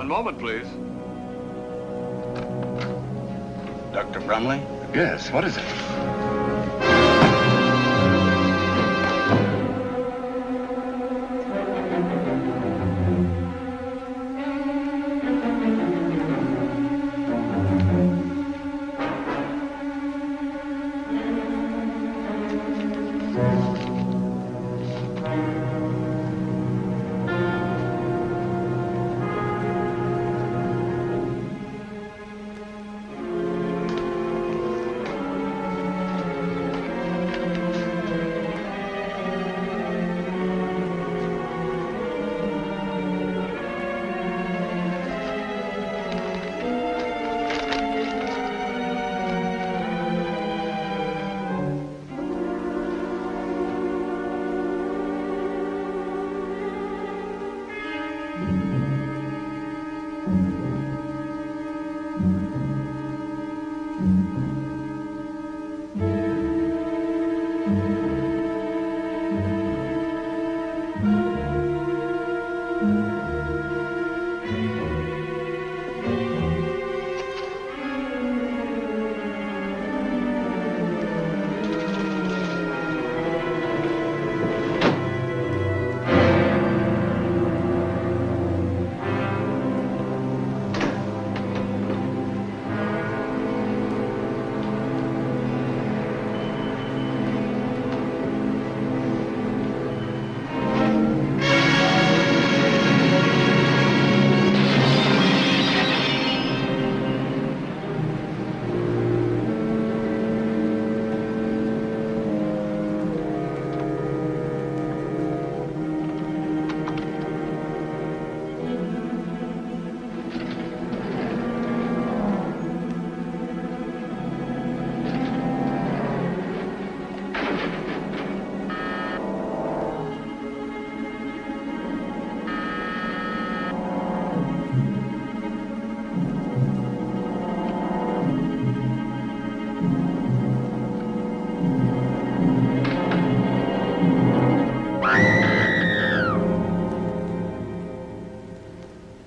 One moment, please. Dr. Bromley? Yes, what is it?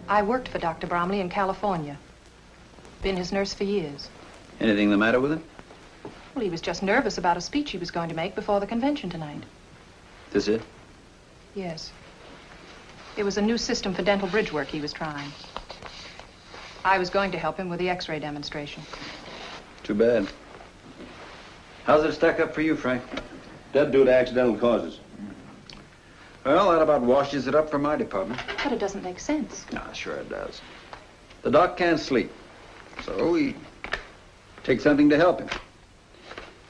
I worked for Dr. Bromley in California. Been his nurse for years. Anything the matter with him? Well, he was just nervous about a speech he was going to make before the convention tonight. This it? Yes. It was a new system for dental bridge work he was trying. I was going to help him with the X-ray demonstration. Too bad. How's it stack up for you, Frank? Dead due to accidental causes. Well, that about washes it up for my department. But it doesn't make sense. Ah, sure it does. The doc can't sleep, so he takes something to help him.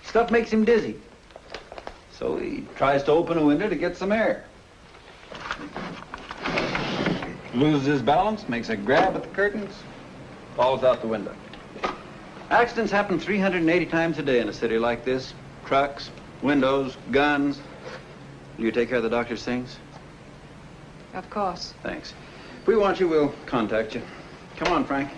Stuff makes him dizzy, so he tries to open a window to get some air. Loses his balance, makes a grab at the curtains, falls out the window. Accidents happen 380 times a day in a city like this. Trucks, windows, guns. Will you take care of the doctor's things? Of course. Thanks. If we want you, we'll contact you. Come on, Frank.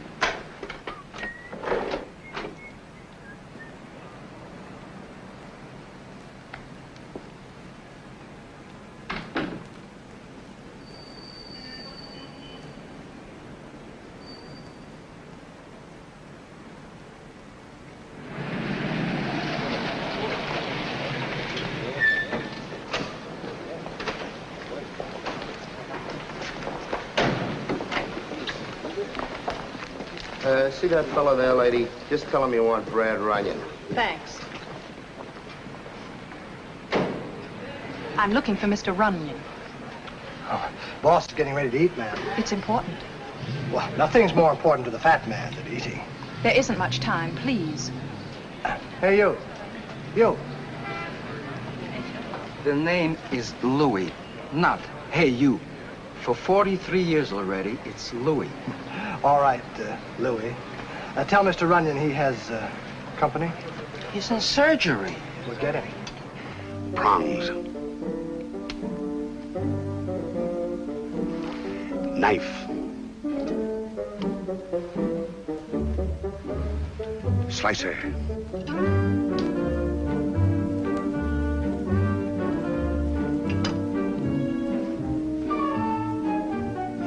See that fellow there, lady? Just tell him you want Brad Runyan. Thanks. I'm looking for Mr. Runyan. Oh, boss is getting ready to eat, ma'am. It's important. Well, nothing's more important to the fat man than eating. There isn't much time, please. Hey, you. You. The name is Louis, not Hey You. For 43 years already, it's Louis. All right, Louis. Tell Mr. Runyan he has company. He's in surgery. We'll get him. Prongs. Knife. Slicer.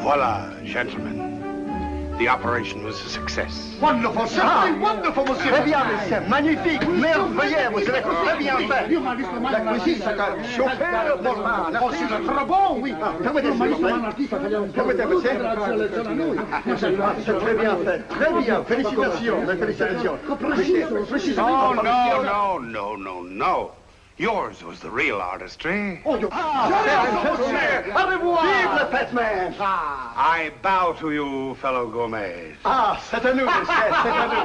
Voila, gentlemen. The operation was a success. Wonderful, simply wonderful, monsieur. Très bien, monsieur. Magnifique, merveilleux. Vous avez très bien fait. La cuisine, c'est un chauffeur normand. Oh, c'est très bon, oui. Permettez, s'il vous plaît. Permettez, monsieur. C'est très bien fait. Très bien. Félicitations. Félicitations. No. Yours was the real artistry. Oh, you... Au revoir. Vive le Fatman. I bow to you, fellow gourmets. C'est à nous, monsieur. C'est à nous.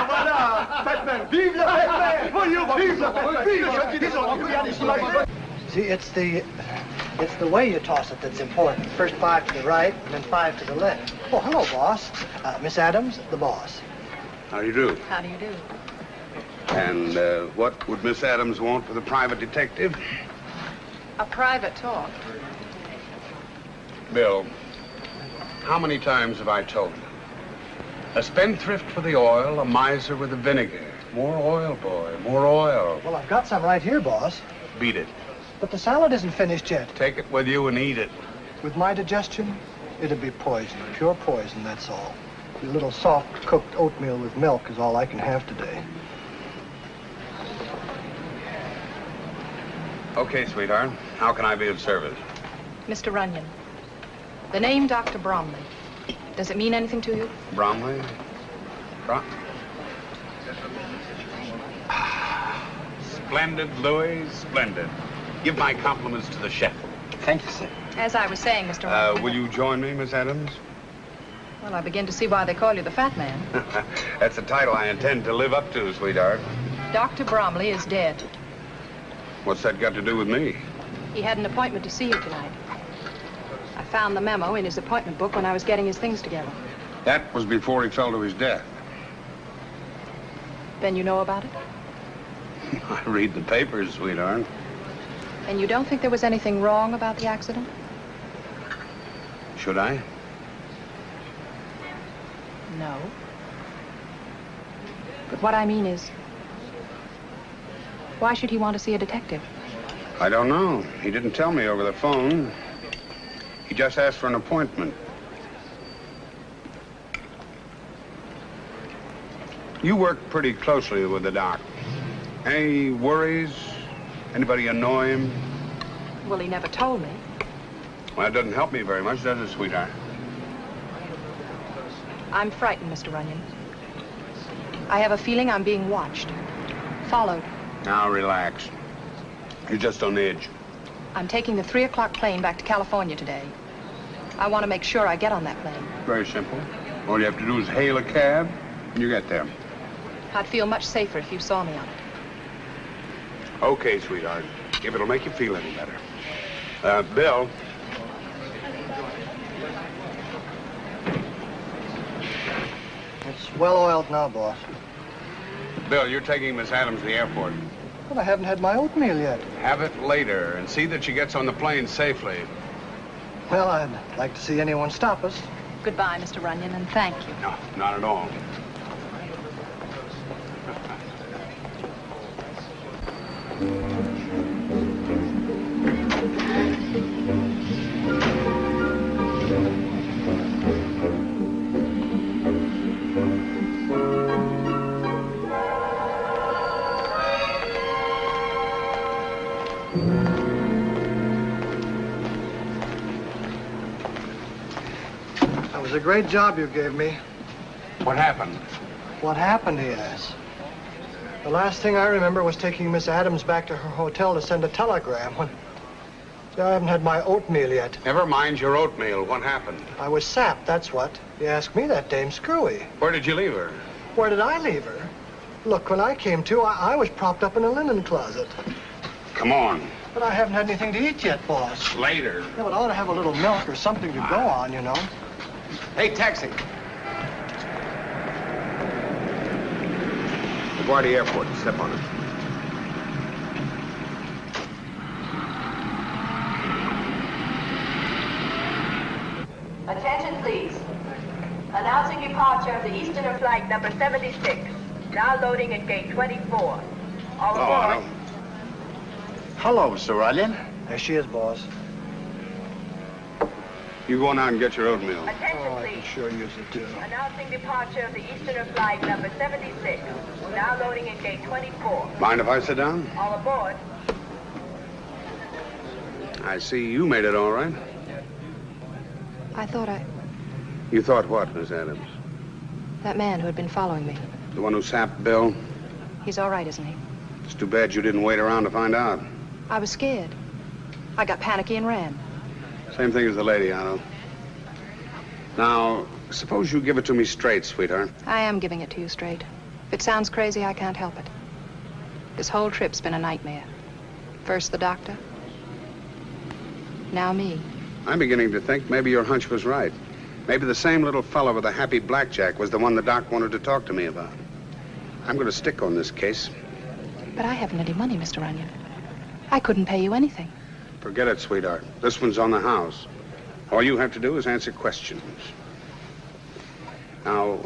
Voilà, Fatman. Vive le Fatman. Vive le Fatman. Vive le... See, it's the way you toss it that's important. First 5 to the right, and then 5 to the left. Oh, hello, boss. Miss Adams, the boss. How do you do? How do you do? And what would Miss Adams want with a private detective? A private talk. Bill, how many times have I told you? A spendthrift with the oil, a miser with the vinegar. More oil, boy, more oil. Well, I've got some right here, boss. Beat it. But the salad isn't finished yet. Take it with you and eat it. With my digestion, it'd be poison. Pure poison, that's all. A little soft-cooked oatmeal with milk is all I can have today. Okay, sweetheart. How can I be of service? Mr. Runyan, the name Dr. Bromley, does it mean anything to you? Bromley? Splendid, Louis, splendid. Give my compliments to the chef. Thank you, sir. As I was saying, Mr. Runyan... Will you join me, Miss Adams? Well, I begin to see why they call you the Fat Man. That's a title I intend to live up to, sweetheart. Dr. Bromley is dead. What's that got to do with me? He had an appointment to see you tonight. I found the memo in his appointment book when I was getting his things together. That was before he fell to his death. Then you know about it? I read the papers, sweetheart. And you don't think there was anything wrong about the accident? Should I? No. But what I mean is, why should he want to see a detective? I don't know. He didn't tell me over the phone. He just asked for an appointment. You work pretty closely with the doc. Any worries? Anybody annoy him? Well, he never told me. Well, that doesn't help me very much, does it, sweetheart? I'm frightened, Mr. Runyan. I have a feeling I'm being watched, followed. Now, relax. You're just on edge. I'm taking the 3 o'clock plane back to California today. I want to make sure I get on that plane. Very simple. All you have to do is hail a cab, and you get there. I'd feel much safer if you saw me on it. Okay, sweetheart. If it'll make you feel any better. Bill. It's well-oiled now, boss. Bill, you're taking Miss Adams to the airport. But I haven't had my oatmeal yet. Have it later, and see that she gets on the plane safely. Well, I'd like to see anyone stop us. Goodbye, Mr. Runyan, and thank you. No, not at all. That was a great job you gave me. What happened? What happened, he asks. The last thing I remember was taking Miss Adams back to her hotel to send a telegram when... I haven't had my oatmeal yet. Never mind your oatmeal. What happened? I was sapped, that's what. You asked me that, Dame Screwy. Where did you leave her? Where did I leave her? Look, when I came to, I was propped up in a linen closet. Come on. But I haven't had anything to eat yet, boss. Later. Yeah, but I ought to have a little milk or something to go on, you know. Hey, taxi. LaGuardia Airport. Step on it. Attention, please. Announcing departure of the Easterner flight number 76. Now loading at gate 24. All aboard. Hello, Mr. Runyan. There she is, boss. You go on out and get your oatmeal. Attention, Oh, I please. can sure use it, too. Announcing departure of the Easterner flight number 76. Now loading at gate 24. Mind if I sit down? All aboard. I see you made it all right. I thought You thought what, Miss Adams? that man who had been following me. The one who sapped Bill? He's all right, isn't he? It's too bad you didn't wait around to find out. I was scared. I got panicky and ran. Same thing as the lady, Otto. Now, suppose you give it to me straight, sweetheart. I am giving it to you straight. If it sounds crazy, I can't help it. This whole trip's been a nightmare. First the doctor. Now me. I'm beginning to think maybe your hunch was right. Maybe the same little fellow with the happy blackjack was the one the doc wanted to talk to me about. I'm going to stick on this case. But I haven't any money, Mr. Runyan. I couldn't pay you anything. Forget it, sweetheart. This one's on the house. All you have to do is answer questions. Now,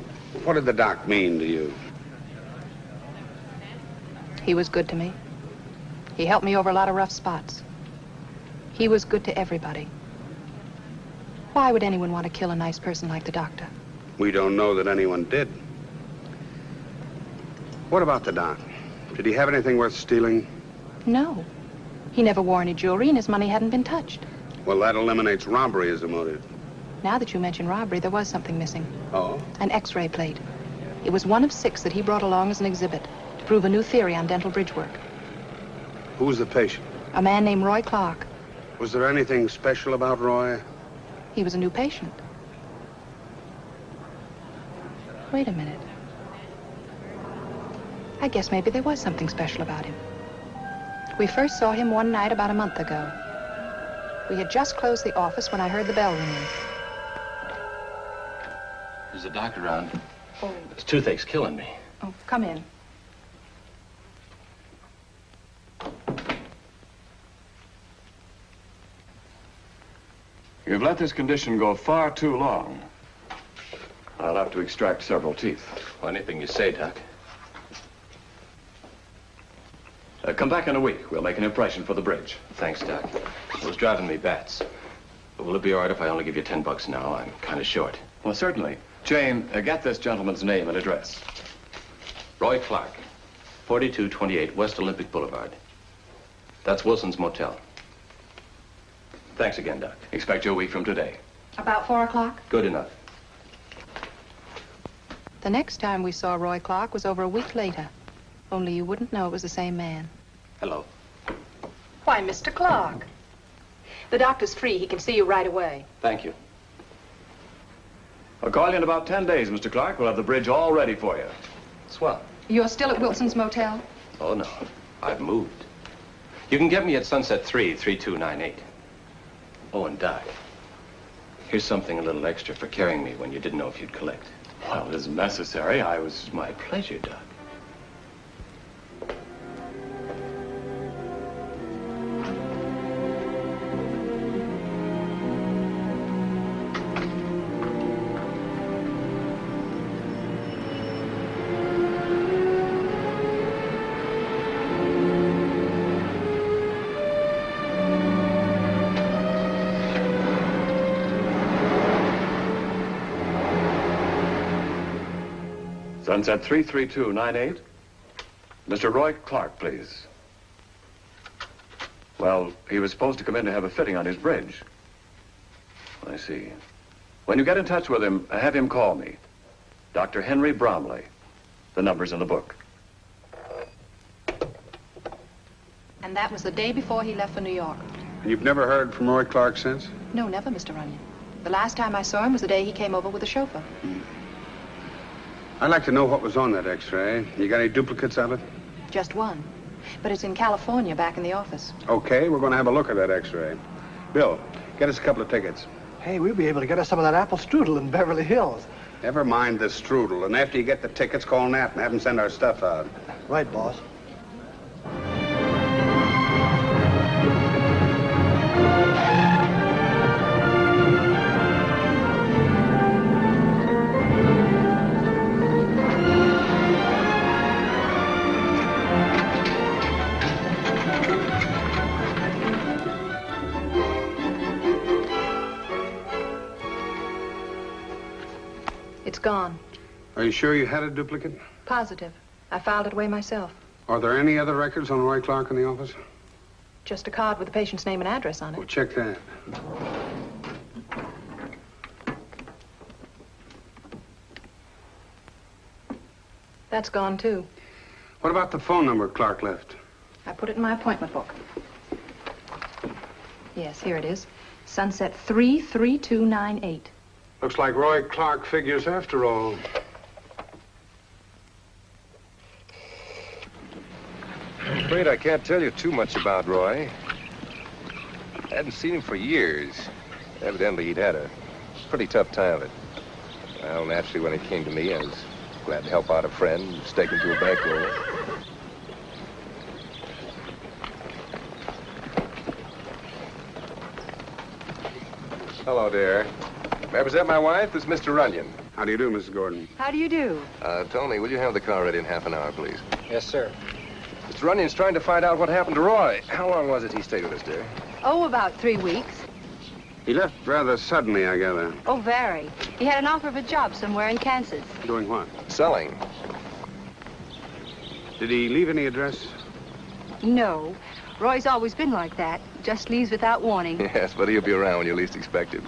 what did the doc mean to you? He was good to me. He helped me over a lot of rough spots. He was good to everybody. Why would anyone want to kill a nice person like the doctor? We don't know that anyone did. What about the doc? Did he have anything worth stealing? No. He never wore any jewelry and his money hadn't been touched. Well, that eliminates robbery as a motive. Now that you mention robbery, there was something missing. Oh? An X-ray plate. It was one of 6 that he brought along as an exhibit to prove a new theory on dental bridge work. Who was the patient? A man named Roy Clark. Was there anything special about Roy? He was a new patient. Wait a minute. I guess maybe there was something special about him. We first saw him one night about a month ago. We had just closed the office when I heard the bell ringing. Is the doctor around? Oh. This toothache's killing me. Oh, come in. You've let this condition go far too long. I'll have to extract several teeth. Well, anything you say, Doc. Come back in a week. We'll make an impression for the bridge. Thanks, Doc. It was driving me bats. But will it be all right if I only give you $10 now? I'm kind of short. Well, certainly. Jayne, get this gentleman's name and address. Roy Clark, 4228 West Olympic Boulevard. That's Wilson's Motel. Thanks again, Doc. Expect you a week from today. About 4 o'clock? Good enough. The next time we saw Roy Clark was over a week later. Only you wouldn't know it was the same man. Hello. Why, Mr. Clark. The doctor's free. He can see you right away. Thank you. I'll call you in about 10 days, Mr. Clark. We'll have the bridge all ready for you. Swell. You're still at Wilson's Motel? Oh, no. I've moved. You can get me at Sunset 3, 3298. Oh, and Doc, here's something a little extra for carrying me when you didn't know if you'd collect. Well, it isn't necessary. It's my pleasure, Doc. Sunset 33298. Mr. Roy Clark, please. Well, he was supposed to come in to have a fitting on his bridge. I see. When you get in touch with him, have him call me. Dr. Henry Bromley. The number's in the book. And that was the day before he left for New York. And you've never heard from Roy Clark since? No, never, Mr. Runyan. The last time I saw him was the day he came over with the chauffeur. I'd like to know what was on that X-ray. You got any duplicates of it? Just one. But it's in California, back in the office. Okay, we're going to have a look at that X-ray. Bill, get us a couple of tickets. Hey, we'll be able to get us some of that apple strudel in Beverly Hills. Never mind the strudel. And after you get the tickets, call Nat and have him send our stuff out. Right, boss. It's gone. Are you sure you had a duplicate? Positive. I filed it away myself. Are there any other records on Roy Clark in the office? Just a card with the patient's name and address on it. Well, check that. That's gone, too. What about the phone number Clark left? I put it in my appointment book. Yes, here it is. Sunset 33298. Looks like Roy Clark figures after all. I'm afraid I can't tell you too much about Roy. I hadn't seen him for years. Evidently, he'd had a pretty tough time of it. Well, naturally, when it came to me, I was glad to help out a friend, stake him to a bankroll. Hello, dear. May I present my wife? This is Mr. Runyan. How do you do, Mrs. Gordon? How do you do? Tony, will you have the car ready in half an hour, please? Yes, sir. Mr. Runyan's trying to find out what happened to Roy. How long was it he stayed with us, dear? Oh, about 3 weeks. He left rather suddenly, I gather. Oh, very. He had an offer of a job somewhere in Kansas. Doing what? Selling. Did he leave any address? No. Roy's always been like that. Just leaves without warning. Yes, but he'll be around when you least expect it.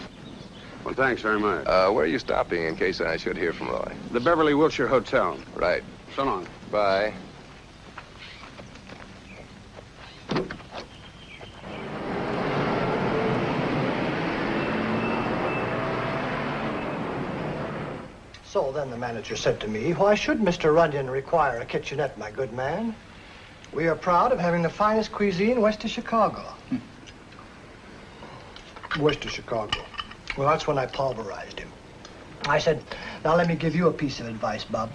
Well, thanks very much. Where are you stopping in case I should hear from Roy? The Beverly Wilshire Hotel. Right. So long. Bye. So then the manager said to me, why should Mr. Runyan require a kitchenette, my good man? We are proud of having the finest cuisine west of Chicago. West of Chicago. Well, that's when I pulverized him. I said, now let me give you a piece of advice, Bob.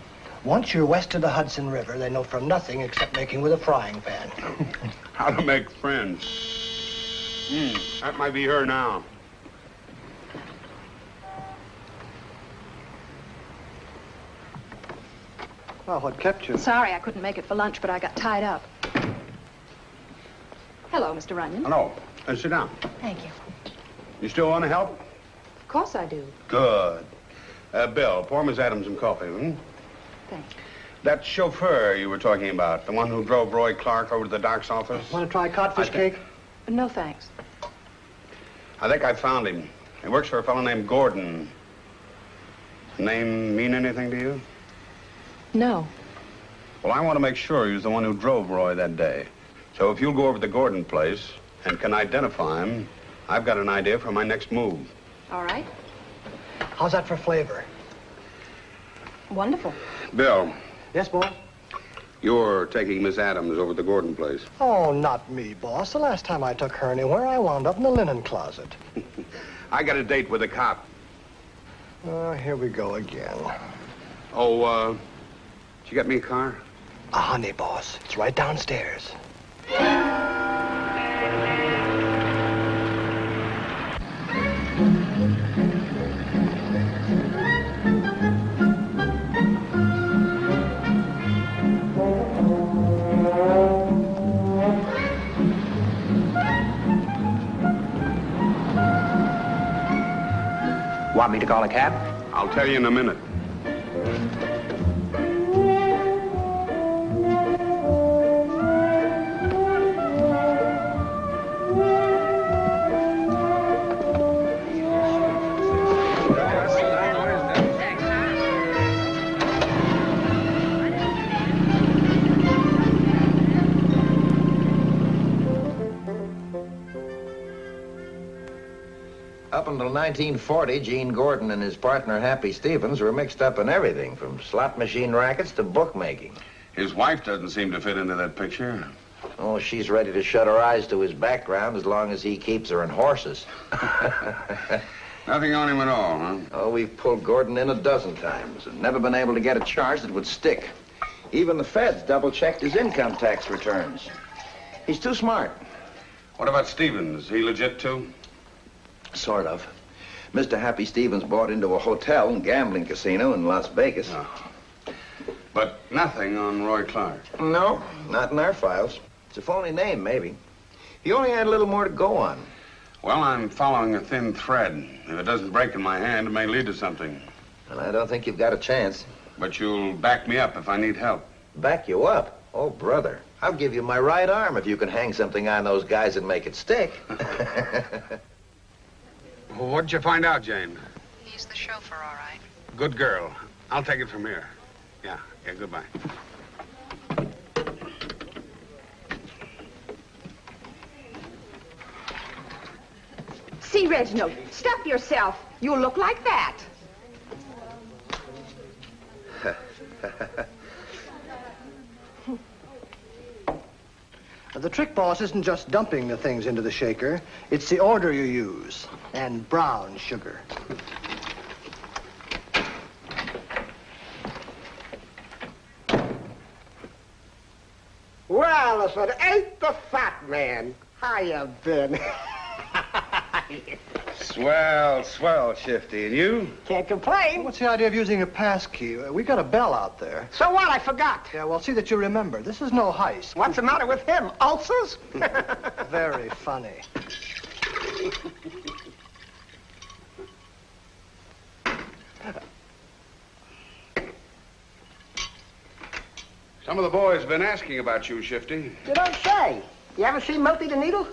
Once you're west of the Hudson River, they know from nothing except making with a frying pan. How to make friends. That might be her now. Well, what kept you? Sorry I couldn't make it for lunch, but I got tied up. Hello, Mr. Runyan. Hello. Sit down. Thank you. You still want to help? Of course I do. Good. Bill, pour Miss Adams some coffee, Thanks. That chauffeur you were talking about, the one who drove Roy Clark over to the doc's office? Want to try codfish cake? No, thanks. I think I found him. He works for a fellow named Gordon. Name mean anything to you? No. Well, I want to make sure he was the one who drove Roy that day. So if you'll go over to the Gordon place and can identify him, I've got an idea for my next move. All right. How's that for flavor? Wonderful. Bill. Yes, boss? You're taking Miss Adams over to the Gordon place. Oh, not me, boss. The last time I took her anywhere, I wound up in the linen closet. I got a date with a cop. Oh, here we go again. Oh, did you get me a car? A honey, boss. It's right downstairs. Want me to call a cab? I'll tell you in a minute. Up until 1940, Gene Gordon and his partner, Happy Stevens, were mixed up in everything, from slot machine rackets to bookmaking. His wife doesn't seem to fit into that picture. Oh, she's ready to shut her eyes to his background as long as he keeps her in horses. Nothing on him at all, huh? Oh, we've pulled Gordon in a dozen times and never been able to get a charge that would stick. Even the feds double-checked his income tax returns. He's too smart. What about Stevens? He legit, too? Sort of. Mr. Happy Stevens bought into a hotel and gambling casino in Las Vegas. Oh. But nothing on Roy Clark? No, not in our files. It's a phony name, maybe. He only had a little more to go on. Well, I'm following a thin thread. If it doesn't break in my hand, it may lead to something. Well, I don't think you've got a chance. But you'll back me up if I need help. Back you up? Oh, brother. I'll give you my right arm if you can hang something on those guys and make it stick. Well, what'd you find out, Jayne? He's the chauffeur, all right. Good girl. I'll take it from here. Yeah, goodbye. See, Reginald, stop yourself. You'll look like that. The trick, boss, isn't just dumping the things into the shaker. It's the order you use. And brown sugar. Well, if it ain't the fat man. How you been? Swell, Shifty. And you? Can't complain. What's the idea of using a pass key? We got a bell out there. So what? I forgot. Yeah, well, see that you remember. This is no heist. What's the matter with him? Ulcers? Very funny. Some of the boys have been asking about you, Shifty. You don't say. You ever seen Milty the Needle?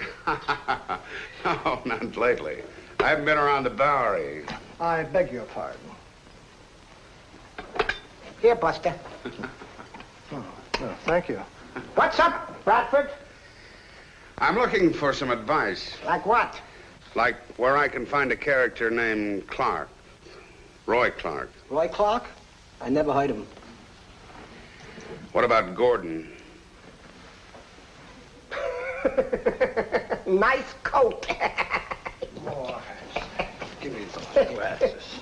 No, not lately. I haven't been around the Bowery. I beg your pardon. Here, Buster. Oh, thank you. What's up, Bradford? I'm looking for some advice. Like what? Like where I can find a character named Clark. Roy Clark. Roy Clark? I never heard of him. What about Gordon? Nice coat. Boy, give me those glasses.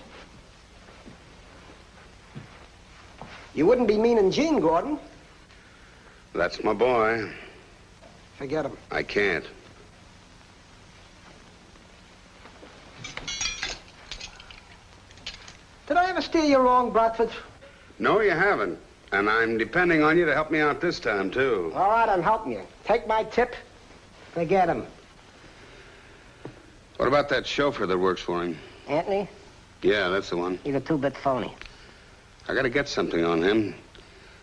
You wouldn't be meaning Gene, Gordon. That's my boy. Forget him. I can't. Did I ever steer you wrong, Bradford? No, you haven't. And I'm depending on you to help me out this time, too. All right, I'm helping you. Take my tip. Forget him. What about that chauffeur that works for him? Anthony? Yeah, that's the one. He's a two-bit phony. I gotta get something on him.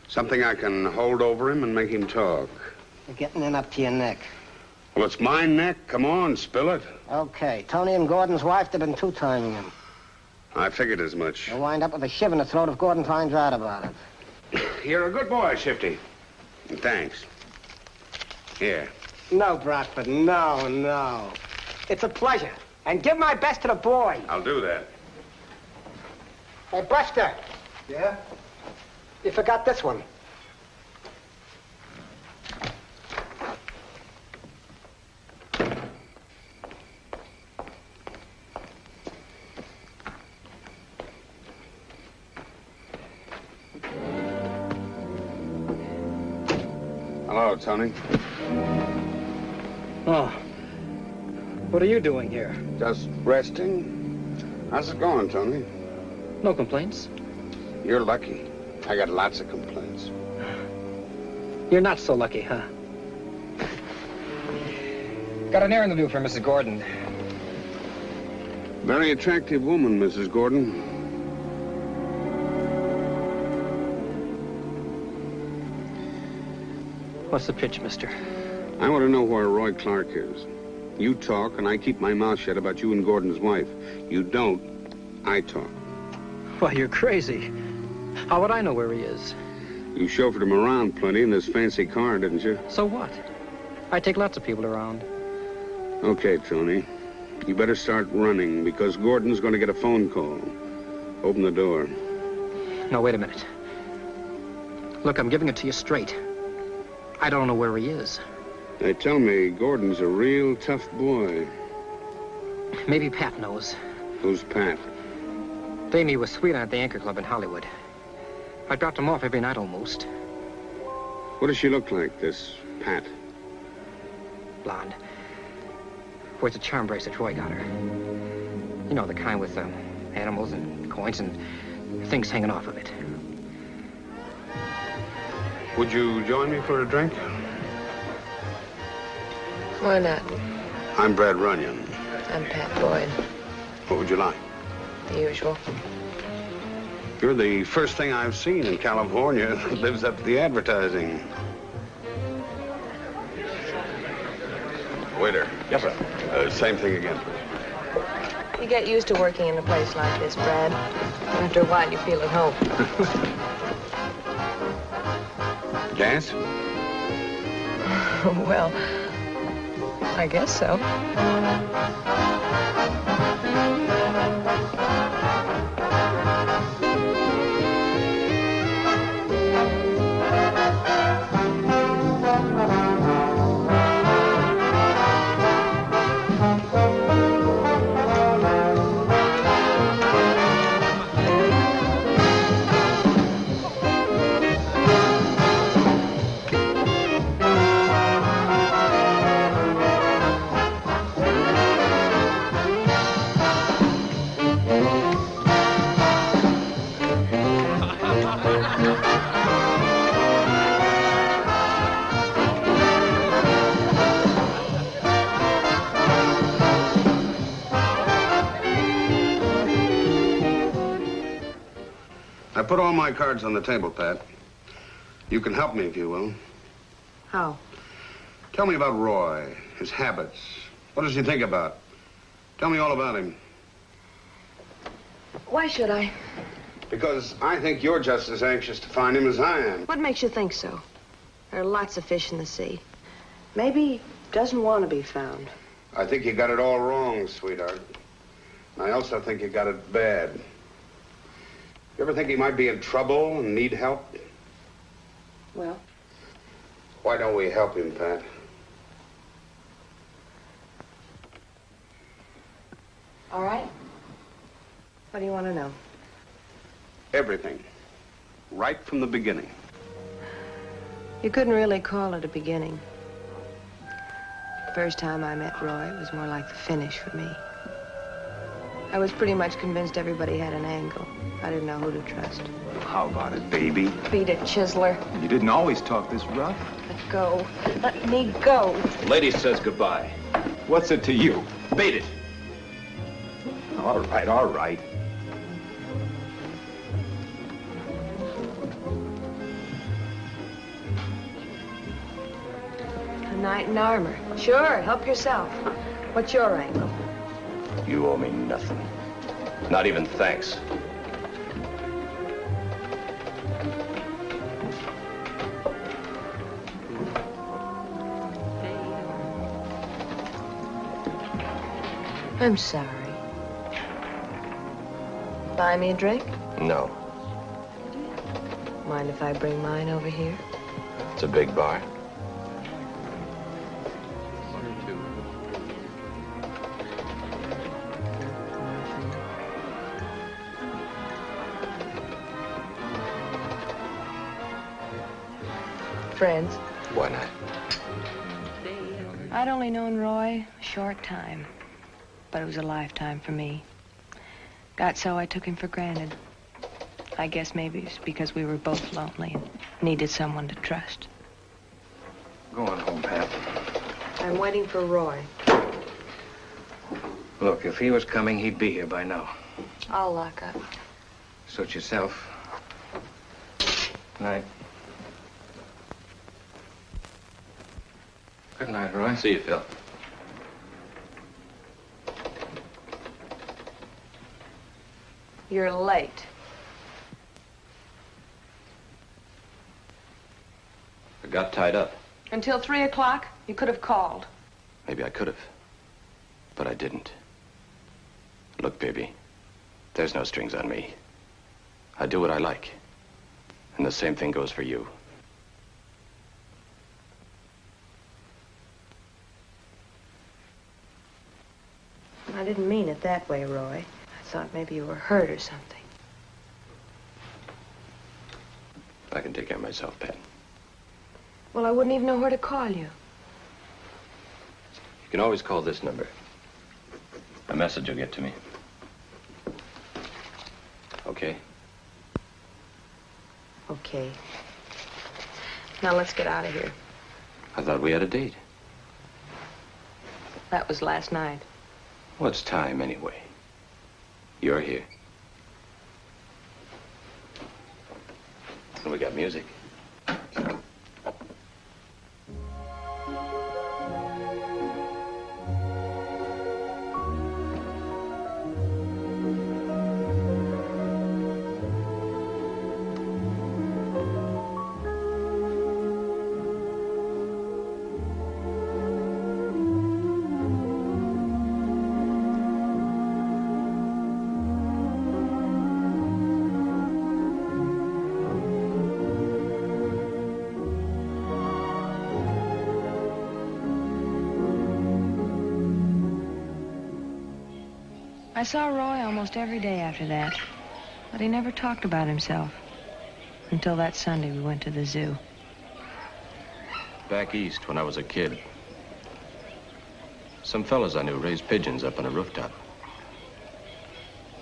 Something I can hold over him and make him talk. You're getting in up to your neck. Well, it's my neck. Come on, spill it. Okay. Tony and Gordon's wife, they've been two-timing him. I figured as much. You'll wind up with a shiv in the throat if Gordon finds out about it. You're a good boy, Shifty. Thanks. Here. No, Bradford, no. It's a pleasure. And give my best to the boy. I'll do that. Hey, Buster. Yeah? You forgot this one. Hello, Tony. Oh. What are you doing here? Just resting. How's it going, Tony? No complaints. You're lucky. I got lots of complaints. You're not so lucky, huh? Got an errand to do for Mrs. Gordon. Very attractive woman, Mrs. Gordon. What's the pitch, mister? I want to know where Roy Clark is. You talk, and I keep my mouth shut about you and Gordon's wife. You don't, I talk. Why, you're crazy. How would I know where he is? You chauffeured him around plenty in this fancy car, didn't you? So what? I take lots of people around. Okay, Tony. You better start running, because Gordon's going to get a phone call. Open the door. No, wait a minute. Look, I'm giving it to you straight. I don't know where he is. They tell me Gordon's a real tough boy. Maybe Pat knows. Who's Pat? Damie was sweet at the Anchor Club in Hollywood. I dropped him off every night almost. What does she look like, this Pat? Blonde. Wears a charm bracelet Roy got her. You know, the kind with animals and coins and things hanging off of it. Would you join me for a drink? Why not? I'm Brad Runyan. I'm Pat Boyd. What would you like? The usual. You're the first thing I've seen in California that lives up to the advertising. Waiter. Yes, sir. Same thing again. You get used to working in a place like this, Brad. After a while, you feel at home. Dance? Well, I guess so. I put all my cards on the table, Pat. You can help me if you will. How? Tell me about Roy, his habits. What does he think about? Tell me all about him. Why should I? Because I think you're just as anxious to find him as I am. What makes you think so? There are lots of fish in the sea. Maybe he doesn't want to be found. I think you got it all wrong, sweetheart. And I also think you got it bad. You ever think he might be in trouble and need help? Well? Why don't we help him, Pat? All right. What do you want to know? Everything. Right from the beginning. You couldn't really call it a beginning. The first time I met Roy, it was more like the finish for me. I was pretty much convinced everybody had an angle. I didn't know who to trust. How about it, baby? Beat it, Chiseler. You didn't always talk this rough. Let go. Let me go. Lady says goodbye. What's it to you? Beat it. All right, all right. A knight in armor. Sure, help yourself. What's your angle? You owe me nothing. Not even thanks. I'm sorry. Buy me a drink? No. Mind if I bring mine over here? It's a big bar. Friends? Why not? I'd only known Roy a short time, but it was a lifetime for me. Got so I took him for granted. I guess maybe it's because we were both lonely and needed someone to trust. Go on home, Pat. I'm waiting for Roy. Look, if he was coming, he'd be here by now. I'll lock up. Suit yourself. Night. Good night, Roy. See you, Phil. You're late. I got tied up. Until 3 o'clock, you could have called. Maybe I could have, but I didn't. Look, baby, there's no strings on me. I do what I like, and the same thing goes for you. I didn't mean it that way, Roy. I thought maybe you were hurt or something. I can take care of myself, Pat. Well, I wouldn't even know where to call you. You can always call this number. A message will get to me. Okay? Okay. Now let's get out of here. I thought we had a date. That was last night. What's time, anyway? You're here. And we got music. I saw Roy almost every day after that, but he never talked about himself until that Sunday we went to the zoo. Back east, when I was a kid, some fellas I knew raised pigeons up on a rooftop.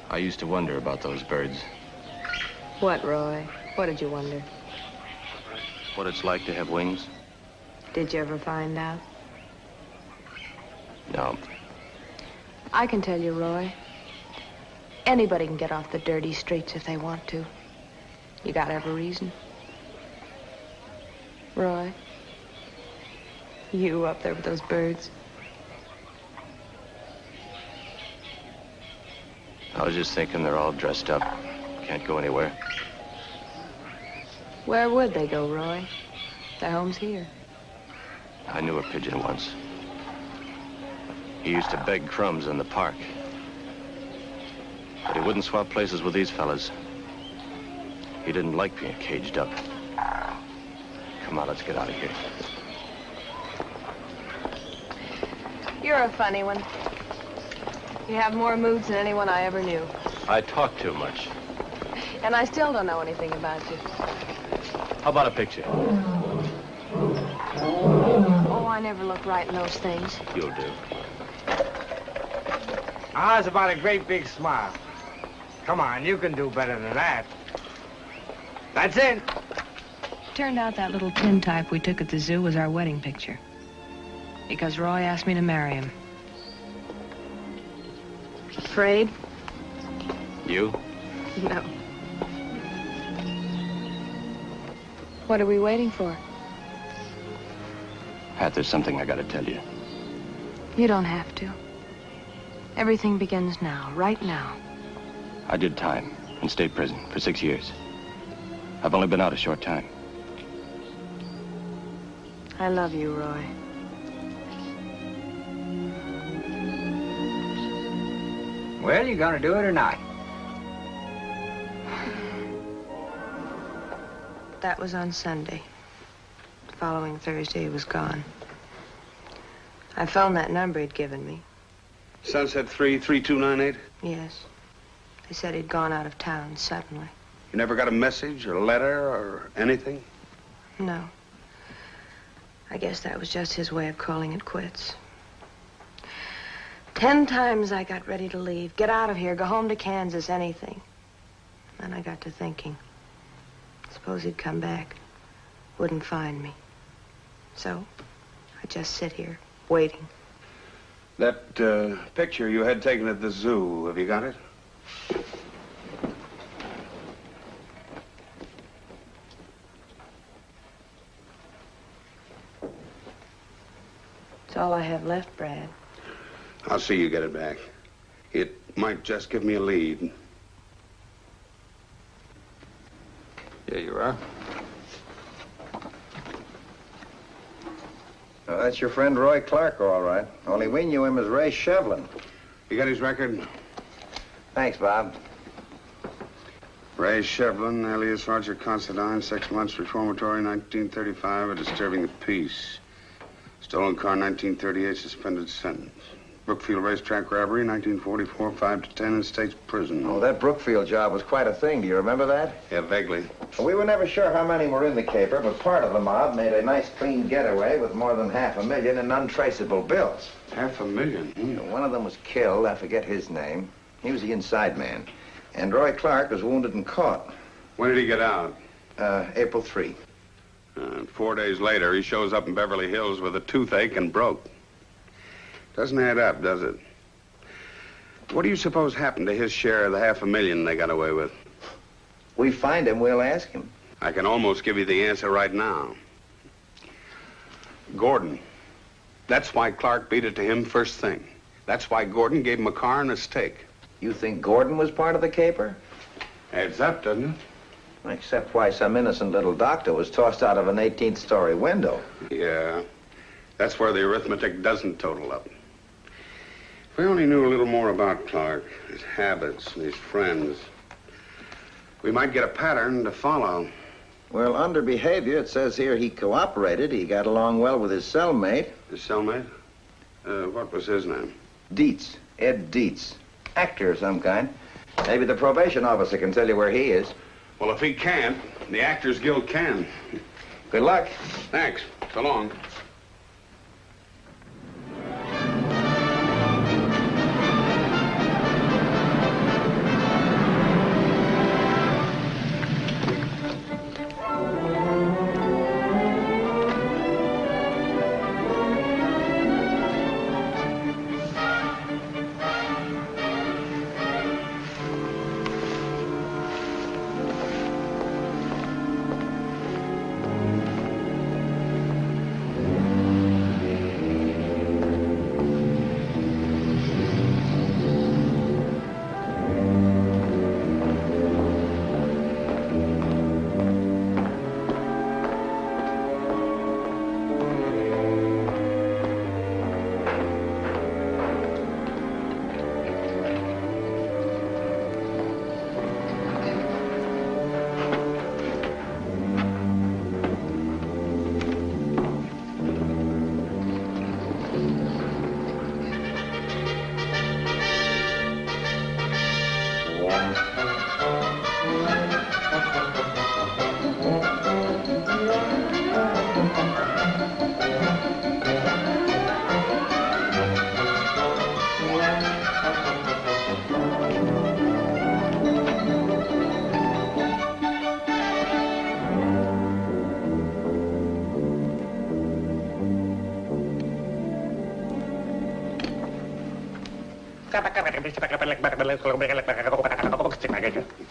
I used to wonder about those birds. What, Roy? What did you wonder? What it's like to have wings? Did you ever find out? No. I can tell you, Roy. Anybody can get off the dirty streets if they want to. You gotta have a reason. Roy, you up there with those birds. I was just thinking they're all dressed up. Can't go anywhere. Where would they go, Roy? Their home's here. I knew a pigeon once. He used to beg crumbs in the park. But he wouldn't swap places with these fellas. He didn't like being caged up. Come on, let's get out of here. You're a funny one. You have more moods than anyone I ever knew. I talk too much. And I still don't know anything about you. How about a picture? Oh, I never look right in those things. You'll do. How's about a great big smile? Come on, you can do better than that. That's it. Turned out that little tintype we took at the zoo was our wedding picture. Because Roy asked me to marry him. Afraid? You? No. What are we waiting for? Pat, there's something I gotta tell you. You don't have to. Everything begins now, right now. I did time in state prison for 6 years. I've only been out a short time. I love you, Roy. Well, you gonna do it or not? That was on Sunday. The following Thursday, he was gone. I phoned that number he'd given me. Sunset 33298? Yes. They said he'd gone out of town suddenly. You never got a message or letter or anything? No. I guess that was just his way of calling it quits. 10 times I got ready to leave, get out of here, go home to Kansas, anything. Then I got to thinking. Suppose he'd come back, wouldn't find me. So, I just sit here, waiting. That picture you had taken at the zoo, have you got it? It's all I have left, Brad. I'll see you get it back. It might just give me a lead. Here you are. Oh, that's your friend Roy Clark, all right. Only we knew him as Ray Shevlin. You got his record? Thanks, Bob. Ray Shevlin, alias Roger Considine, 6 months reformatory, 1935, a disturbing the peace. Stolen car, 1938, suspended sentence. Brookfield racetrack robbery, 1944, 5 to 10 in state's prison. Oh, that Brookfield job was quite a thing. Do you remember that? Yeah, vaguely. Well, we were never sure how many were in the caper, but part of the mob made a nice clean getaway with more than $500,000 in untraceable bills. $500,000? One of them was killed. I forget his name. He was the inside man. And Roy Clark was wounded and caught. When did he get out? April 3. 4 days later, he shows up in Beverly Hills with a toothache and broke. Doesn't add up, does it? What do you suppose happened to his share of the $500,000 they got away with? We find him, we'll ask him. I can almost give you the answer right now. Gordon. That's why Clark beat it to him first thing. That's why Gordon gave him a car and a steak. You think Gordon was part of the caper? Adds up, doesn't it? Except why some innocent little doctor was tossed out of an 18th-story window. Yeah. That's where the arithmetic doesn't total up. If we only knew a little more about Clark, his habits, and his friends, we might get a pattern to follow. Well, under behavior, it says here he cooperated. He got along well with his cellmate. His cellmate? What was his name? Deets. Ed Deets. Actor of some kind. Maybe the probation officer can tell you where he is. Well, if he can't, the Actors Guild can. Good luck. Thanks. So long.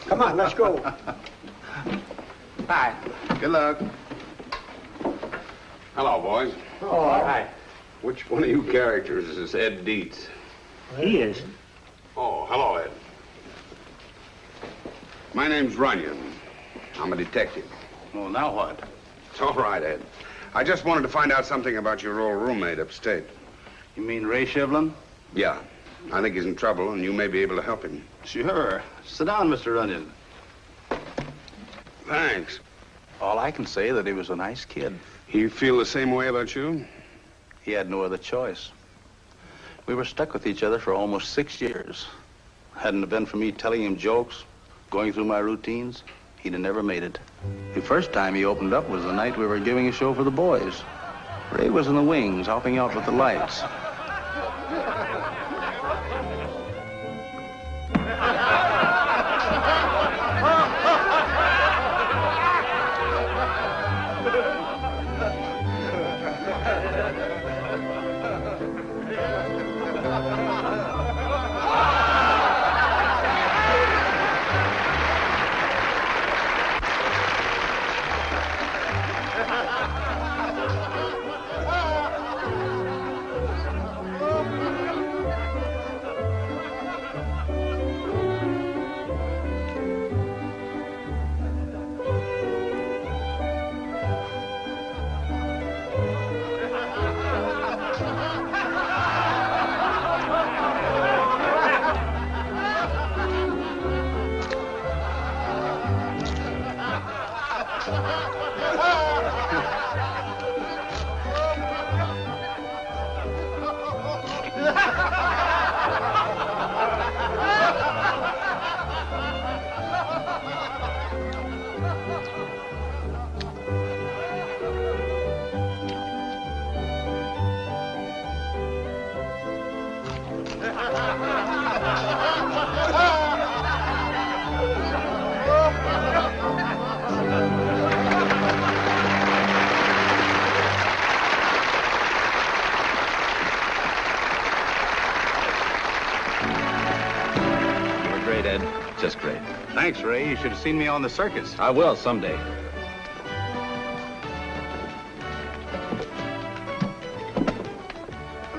Come on, let's go. Hi. Good luck. Hello, boys. Oh, hi. Which one of you characters is Ed Deets? He is. Oh, hello, Ed. My name's Runyan. I'm a detective. Well, now what? It's all right, Ed. I just wanted to find out something about your old roommate upstate. You mean Ray Shevlin? Yeah. I think he's in trouble, and you may be able to help him. Sure. Sit down, Mr. Runyan. Thanks. All I can say is that he was a nice kid. You feel the same way about you? He had no other choice. We were stuck with each other for almost 6 years. Hadn't it been for me telling him jokes, going through my routines, he'd have never made it. The first time he opened up was the night we were giving a show for the boys. Ray was in the wings, helping out with the lights. Just great. Thanks, Ray. You should have seen me on the circus. I will someday.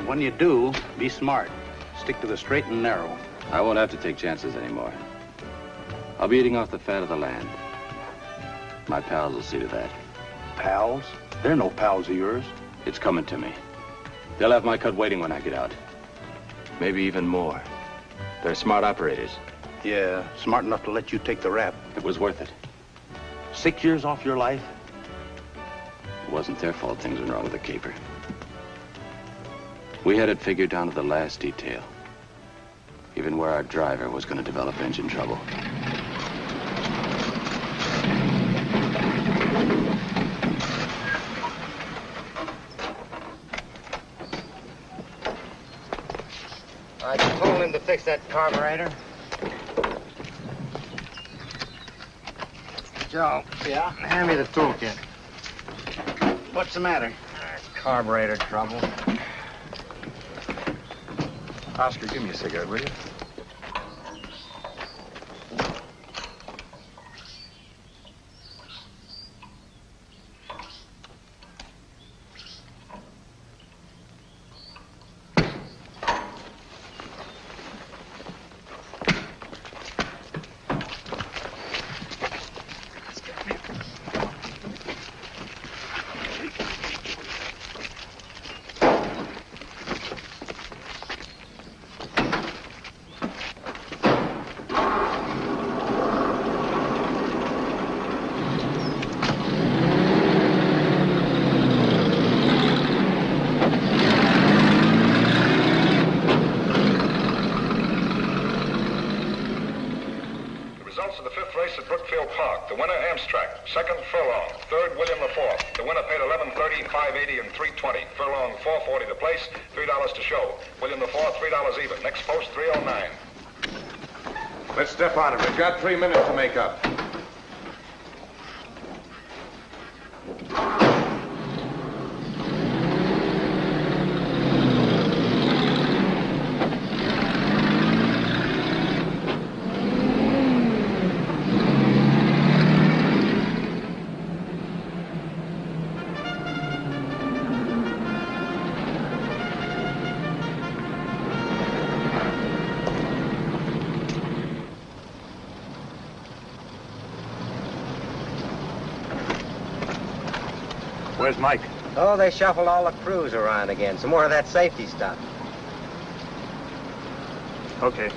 when you do, be smart. Stick to the straight and narrow. I won't have to take chances anymore. I'll be eating off the fat of the land. My pals will see to that. Pals? They're no pals of yours. It's coming to me. They'll have my cut waiting when I get out. Maybe even more. They're smart operators. Yeah, smart enough to let you take the rap. It was worth it. 6 years off your life? It wasn't their fault things went wrong with the caper. We had it figured down to the last detail. Even where our driver was going to develop engine trouble. I told him to fix that carburetor. Joe. Yeah? Hand me the toolkit. What's the matter? Carburetor trouble. Oscar, give me a cigarette, will you? Second, Furlong. Third, William IV. The winner paid $11.30, $5.80, and $3.20. Furlong, $4.40 to place, $3 to show. William IV, $3 even. Next post, $3.09. Let's step on it. We've got 3 minutes to make up. Where's Mike? Oh, they shuffled all the crews around again. Some more of that safety stuff. Okay.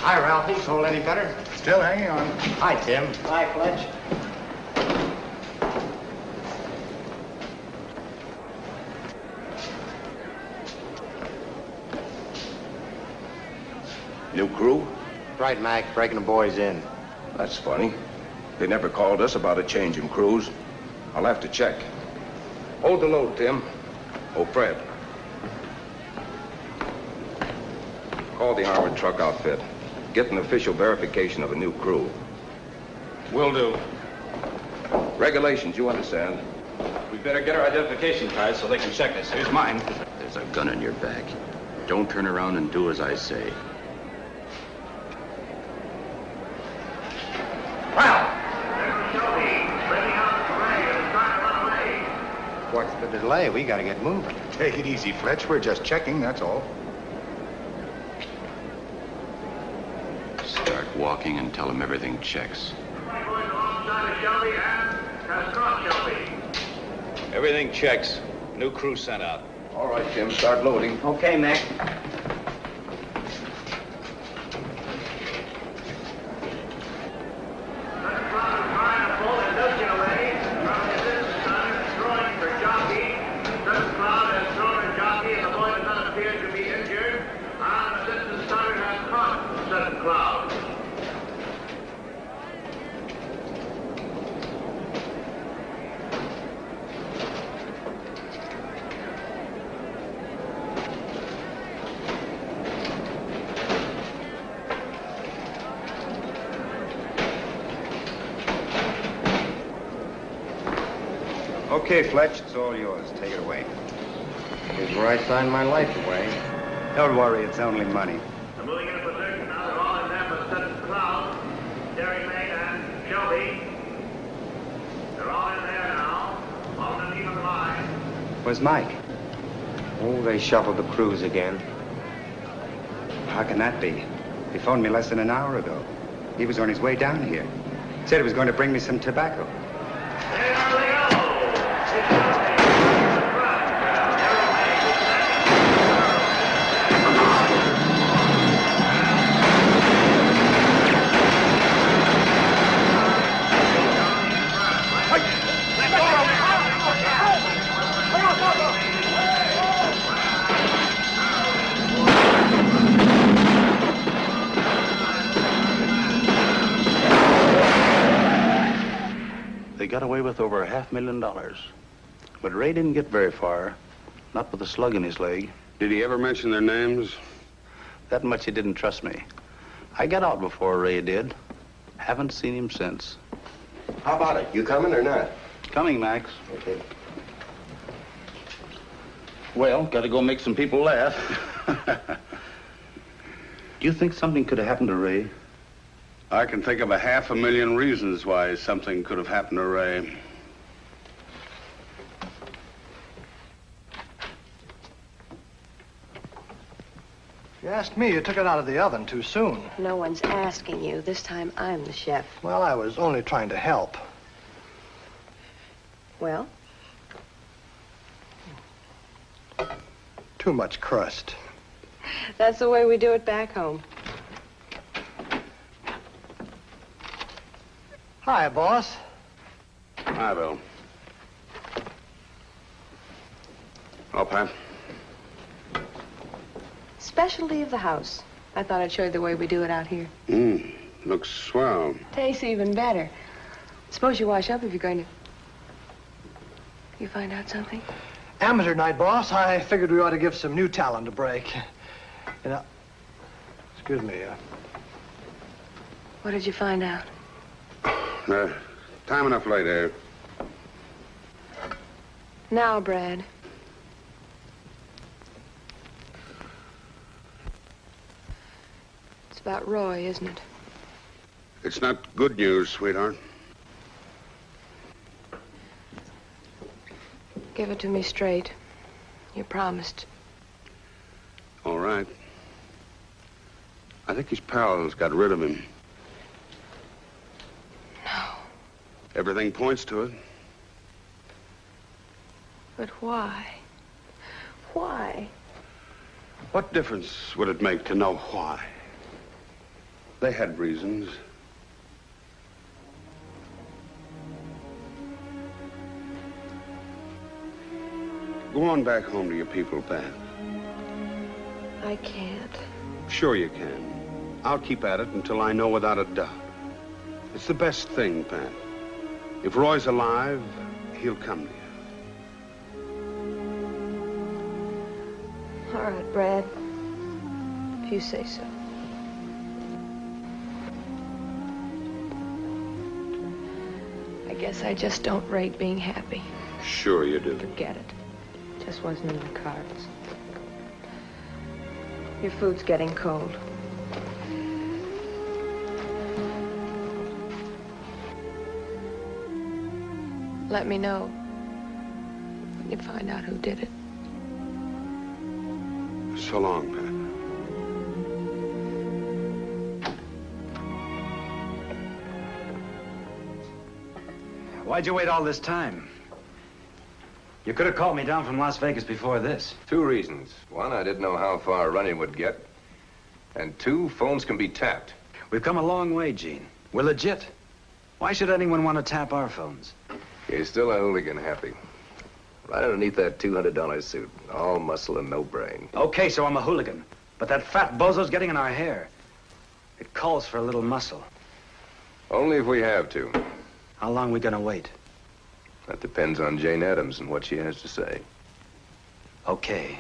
Hi, Ralphie. Soul any better? Still hanging on. Hi, Tim. Hi, Fletch. New crew? Right, Mac. Breaking the boys in. That's funny. They never called us about a change in crews. I'll have to check. Hold the load, Tim. Oh, Fred. Call the armored truck outfit. Get an official verification of a new crew. Will do. Regulations, you understand. We better get our identification cards so they can check us. Here's mine. There's a gun in your back. Don't turn around and do as I say. What's the delay? We gotta get moving. Take it easy, Fletch. We're just checking, that's all. Start walking and tell them everything checks. Everything checks. New crew sent out. All right, Tim, start loading. Okay, Mac. Okay, Fletch, it's all yours. Take it away. Here's where I signed my life away. Don't worry, it's only money. They're moving into position now. They're all in there for the cloud. Jerry May and Shelby. They're all in there now. All in the lead of the line. Where's Mike? Oh, they shuffled the crews again. How can that be? He phoned me less than an hour ago. He was on his way down here. Said he was going to bring me some tobacco. They got away with over $500,000. But Ray didn't get very far, not with a slug in his leg. Did he ever mention their names? That much he didn't trust me. I got out before Ray did. Haven't seen him since. How about it? You coming or not? Coming, Max. Okay. Well, gotta go make some people laugh. Do you think something could have happened to Ray? I can think of 500,000 reasons why something could have happened to Ray. You asked me, you took it out of the oven too soon. No one's asking you. This time I'm the chef. Well, I was only trying to help. Well? Too much crust. That's the way we do it back home. Hi, boss. Hi, Bill. Oh, Pat. Specialty of the house. I thought I'd show you the way we do it out here. Looks swell. Tastes even better. Suppose you wash up if you're going to... You find out something? Amateur night, boss. I figured we ought to give some new talent a break. You know... Excuse me, What did you find out? Time enough later. Now, Brad. It's about Roy, isn't it? It's not good news, sweetheart. Give it to me straight. You promised. All right. I think his pals got rid of him. No. Everything points to it. But why? Why? What difference would it make to know why? They had reasons. Go on back home to your people, Pat. I can't. Sure you can. I'll keep at it until I know without a doubt. It's the best thing, Pat. If Roy's alive, he'll come to you. All right, Brad. If you say so. I guess I just don't rate being happy. Sure you do. Forget it. Just wasn't in the cards. Your food's getting cold. Let me know when you find out who did it. So long, Pat. Why'd you wait all this time? You could have called me down from Las Vegas before this. 2 reasons. 1, I didn't know how far Runyan would get. And 2, phones can be tapped. We've come a long way, Jayne. We're legit. Why should anyone want to tap our phones? You're still a hooligan, Happy. Right underneath that $200 suit. All muscle and no brain. Okay, so I'm a hooligan. But that fat bozo's getting in our hair. It calls for a little muscle. Only if we have to. How long are we gonna wait? That depends on Jayne Adams and what she has to say. Okay.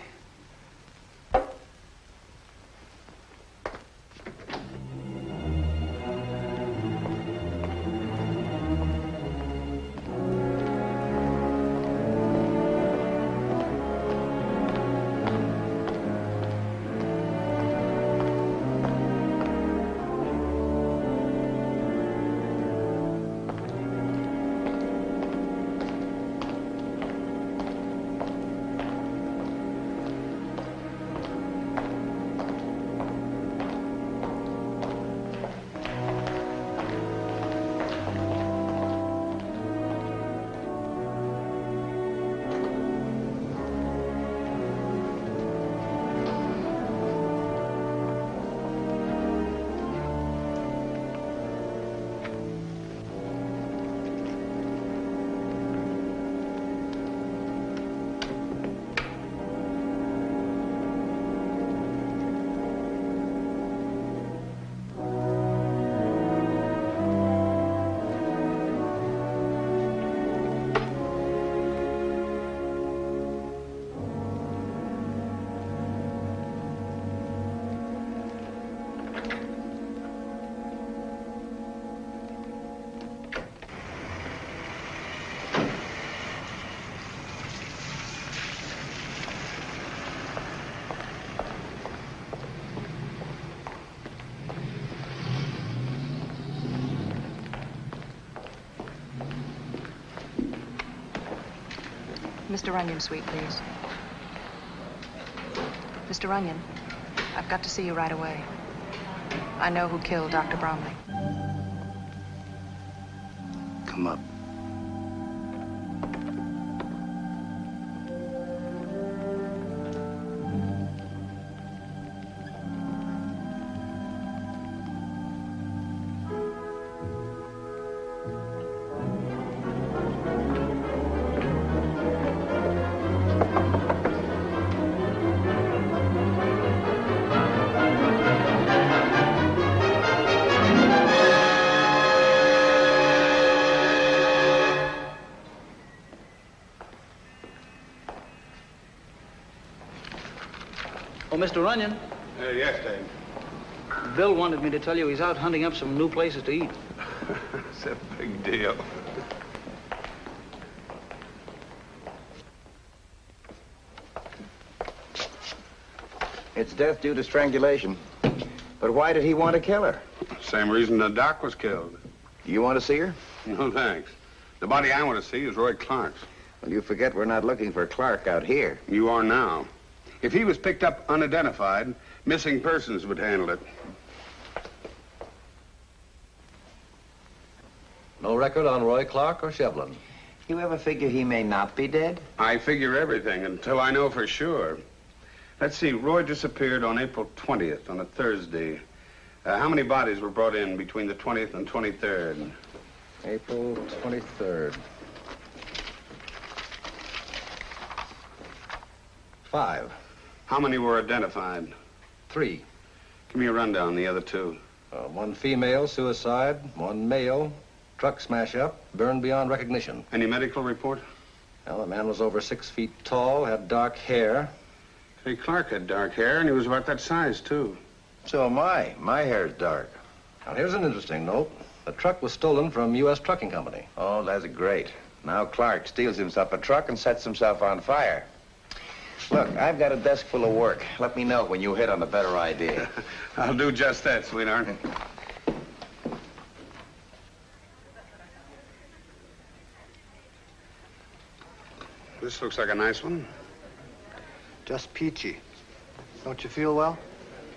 Mr. Runyan's suite, please. Mr. Runyan, I've got to see you right away. I know who killed Dr. Bromley. Come up. Oh, Mr. Runyan. Yes, Dave. Bill wanted me to tell you he's out hunting up some new places to eat. It's a big deal. It's death due to strangulation. But why did he want to kill her? Same reason the doc was killed. You want to see her? No, thanks. The body I want to see is Roy Clark's. Well, you forget we're not looking for Clark out here. You are now. If he was picked up unidentified, missing persons would handle it. No record on Roy Clark or Shevlin. You ever figure he may not be dead? I figure everything until I know for sure. Let's see, Roy disappeared on April 20th, on a Thursday. How many bodies were brought in between the 20th and 23rd? April 23rd. 5. How many were identified? 3. Give me a rundown on the other 2. 1 female, suicide. 1 male, truck smash up, burned beyond recognition. Any medical report? Well, the man was over 6 feet tall, had dark hair. Hey, Clark had dark hair, and he was about that size, too. So am I. My hair's dark. Now, here's an interesting note. The truck was stolen from U.S. Trucking Company. Oh, that's great. Now Clark steals himself a truck and sets himself on fire. Look, I've got a desk full of work. Let me know when you hit on a better idea. I'll do just that, sweetheart. This looks like a nice one. Just peachy. Don't you feel well?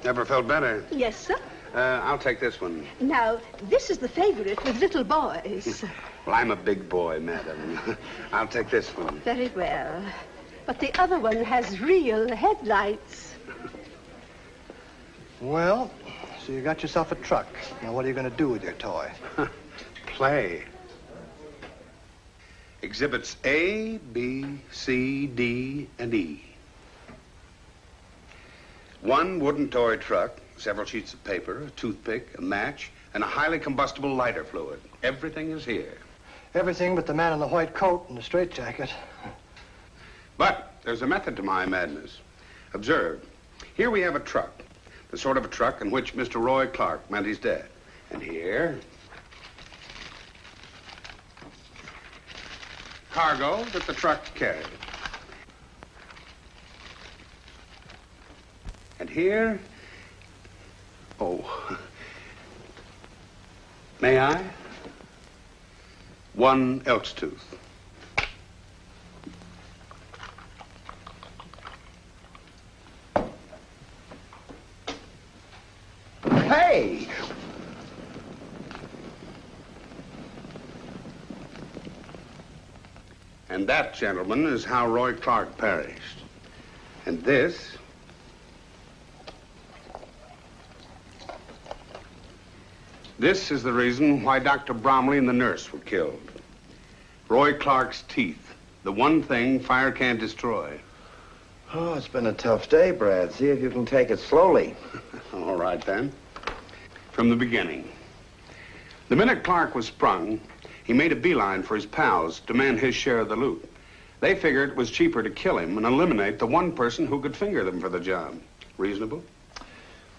Never felt better. Yes, sir. I'll take this one. Now, this is the favorite with little boys. Well, I'm a big boy, madam. I'll take this one. Very well. But the other one has real headlights. Well, so you got yourself a truck. Now, what are you going to do with your toy? Play. Exhibits A, B, C, D, and E. 1 wooden toy truck, several sheets of paper, a toothpick, a match, and a highly combustible lighter fluid. Everything is here. Everything but the man in the white coat and the straitjacket. But there's a method to my madness. Observe. Here we have a truck, the sort of a truck in which Mr. Roy Clark met his death. And here, cargo that the truck carried. And here, oh, may I? 1 elk's tooth. Hey! And that, gentlemen, is how Roy Clark perished. And this is the reason why Dr. Bromley and the nurse were killed. Roy Clark's teeth, the one thing fire can't destroy. Oh, it's been a tough day, Brad. See if you can take it slowly. All right, then. From the beginning. The minute Clark was sprung, he made a beeline for his pals to demand his share of the loot. They figured it was cheaper to kill him and eliminate the one person who could finger them for the job. Reasonable?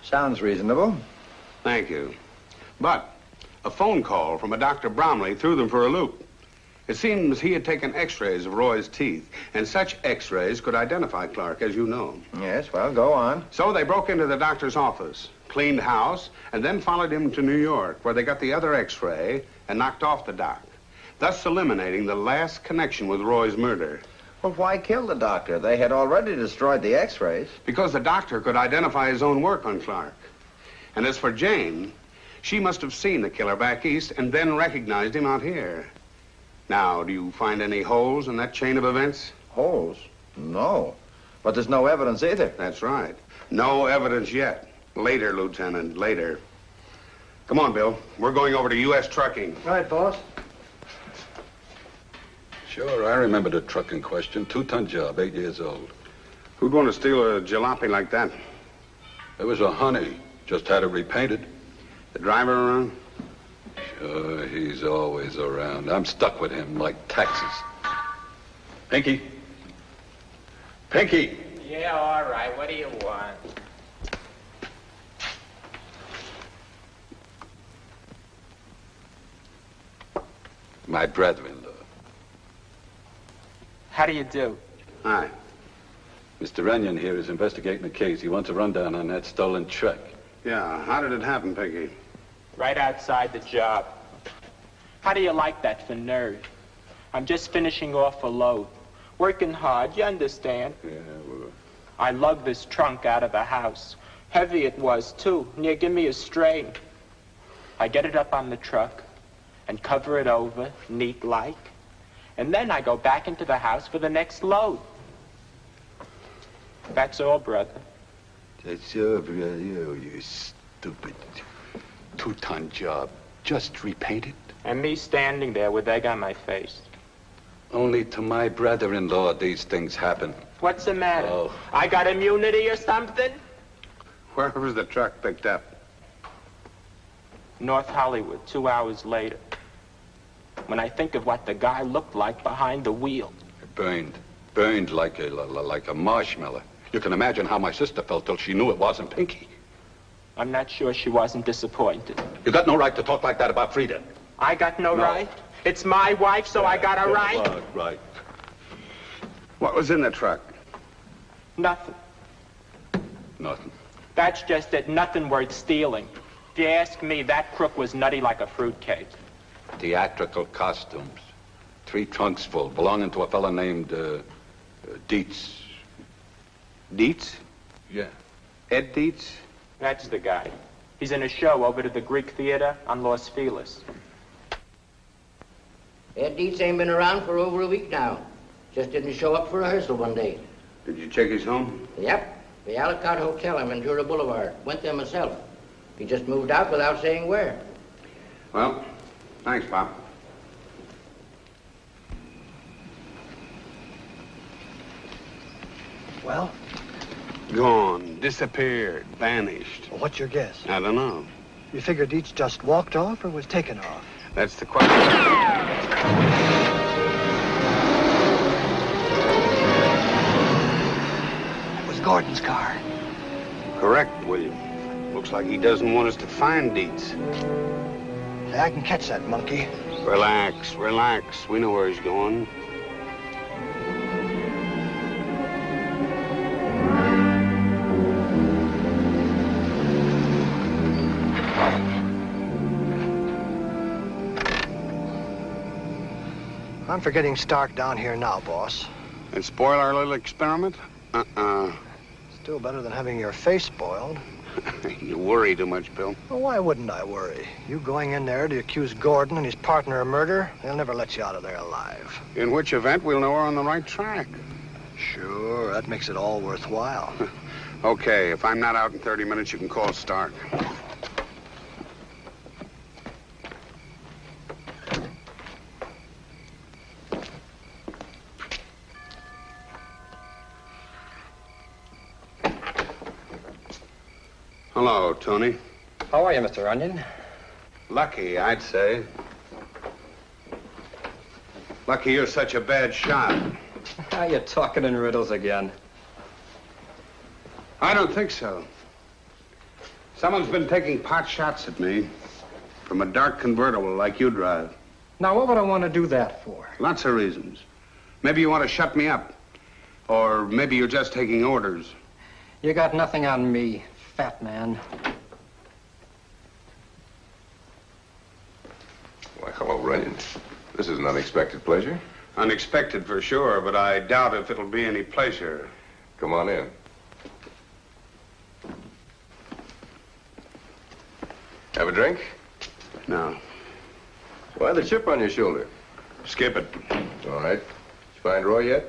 Sounds reasonable. Thank you. But a phone call from a Dr. Bromley threw them for a loop. It seems he had taken x-rays of Roy's teeth, and such x-rays could identify Clark, as you know. Yes, well, go on. So they broke into the doctor's office, cleaned house, and then followed him to New York, where they got the other x-ray and knocked off the doc, thus eliminating the last connection with Roy's murder. Well, why kill the doctor? They had already destroyed the x-rays. Because the doctor could identify his own work on Clark. And as for Jayne, she must have seen the killer back east and then recognized him out here. Now, do you find any holes in that chain of events? Holes? No. But there's no evidence either. That's right. No evidence yet. Later, Lieutenant, later. Come on, Bill. We're going over to U.S. Trucking. Right, boss. Sure, I remember the truck in question. 2-ton job, 8 years old. Who'd want to steal a jalopy like that? It was a honey. Just had it repainted. The driver around? Sure, he's always around. I'm stuck with him like taxes. Pinky? Pinky! Yeah, all right. What do you want? My brother-in-law. How do you do? Hi. Mr. Runyan here is investigating the case. He wants a rundown on that stolen truck. Yeah, how did it happen, Peggy? Right outside the job. How do you like that for nerve? I'm just finishing off a load. Working hard, you understand? Yeah, well... I lugged this trunk out of the house. Heavy it was, too. Near give me a strain. I get it up on the truck and cover it over, neat-like. And then I go back into the house for the next load. That's all, brother. That's all, brother. Oh, you stupid 2-ton job. Just repainted. And me standing there with egg on my face. Only to my brother-in-law these things happen. What's the matter? Oh. I got immunity or something? Where was the truck picked up? North Hollywood, 2 hours later. When I think of what the guy looked like behind the wheel. Burned like a marshmallow. You can imagine how my sister felt till she knew it wasn't Pinky. I'm not sure she wasn't disappointed. You got no right to talk like that about Frida. I got no right? It's my wife, so I got a right? Right. What was in the truck? Nothing. Nothing. That's just it. Nothing worth stealing. If you ask me, that crook was nutty like a fruitcake. Theatrical costumes. 3 trunks full, belonging to a fella named, Deets. Deets? Yeah. Ed Deets? That's the guy. He's in a show over to the Greek Theater on Los Feliz. Ed Deets ain't been around for over a week now. Just didn't show up for rehearsal one day. Did you check his home? Yep. The Alicant Hotel on Ventura Boulevard. Went there myself. He just moved out without saying where. Well, thanks, Pop. Well? Gone, disappeared, vanished. Well, what's your guess? I don't know. You figure Deets just walked off or was taken off? That's the question. It was Gordon's car. Correct, William. Looks like he doesn't want us to find Deets. Hey, I can catch that monkey. Relax, relax. We know where he's going. I'm for getting Stark down here now, boss. And spoil our little experiment? Still better than having your face spoiled. You worry too much, Bill. Well, why wouldn't I worry? You going in there to accuse Gordon and his partner of murder, they'll never let you out of there alive. In which event, we'll know we're on the right track. Sure, that makes it all worthwhile. Okay, if I'm not out in 30 minutes, you can call Stark. Hello, Tony. How are you, Mr. Runyan? Lucky, I'd say. Lucky you're such a bad shot. Are you talking in riddles again? I don't think so. Someone's been taking pot shots at me from a dark convertible like you drive. Now, what would I want to do that for? Lots of reasons. Maybe you want to shut me up. Or maybe you're just taking orders. You got nothing on me, fat man. Why, hello, Runyan. This is an unexpected pleasure. Unexpected for sure, but I doubt if it'll be any pleasure. Come on in. Have a drink? No. Why the chip on your shoulder? Skip it. All right. Did you find Roy yet?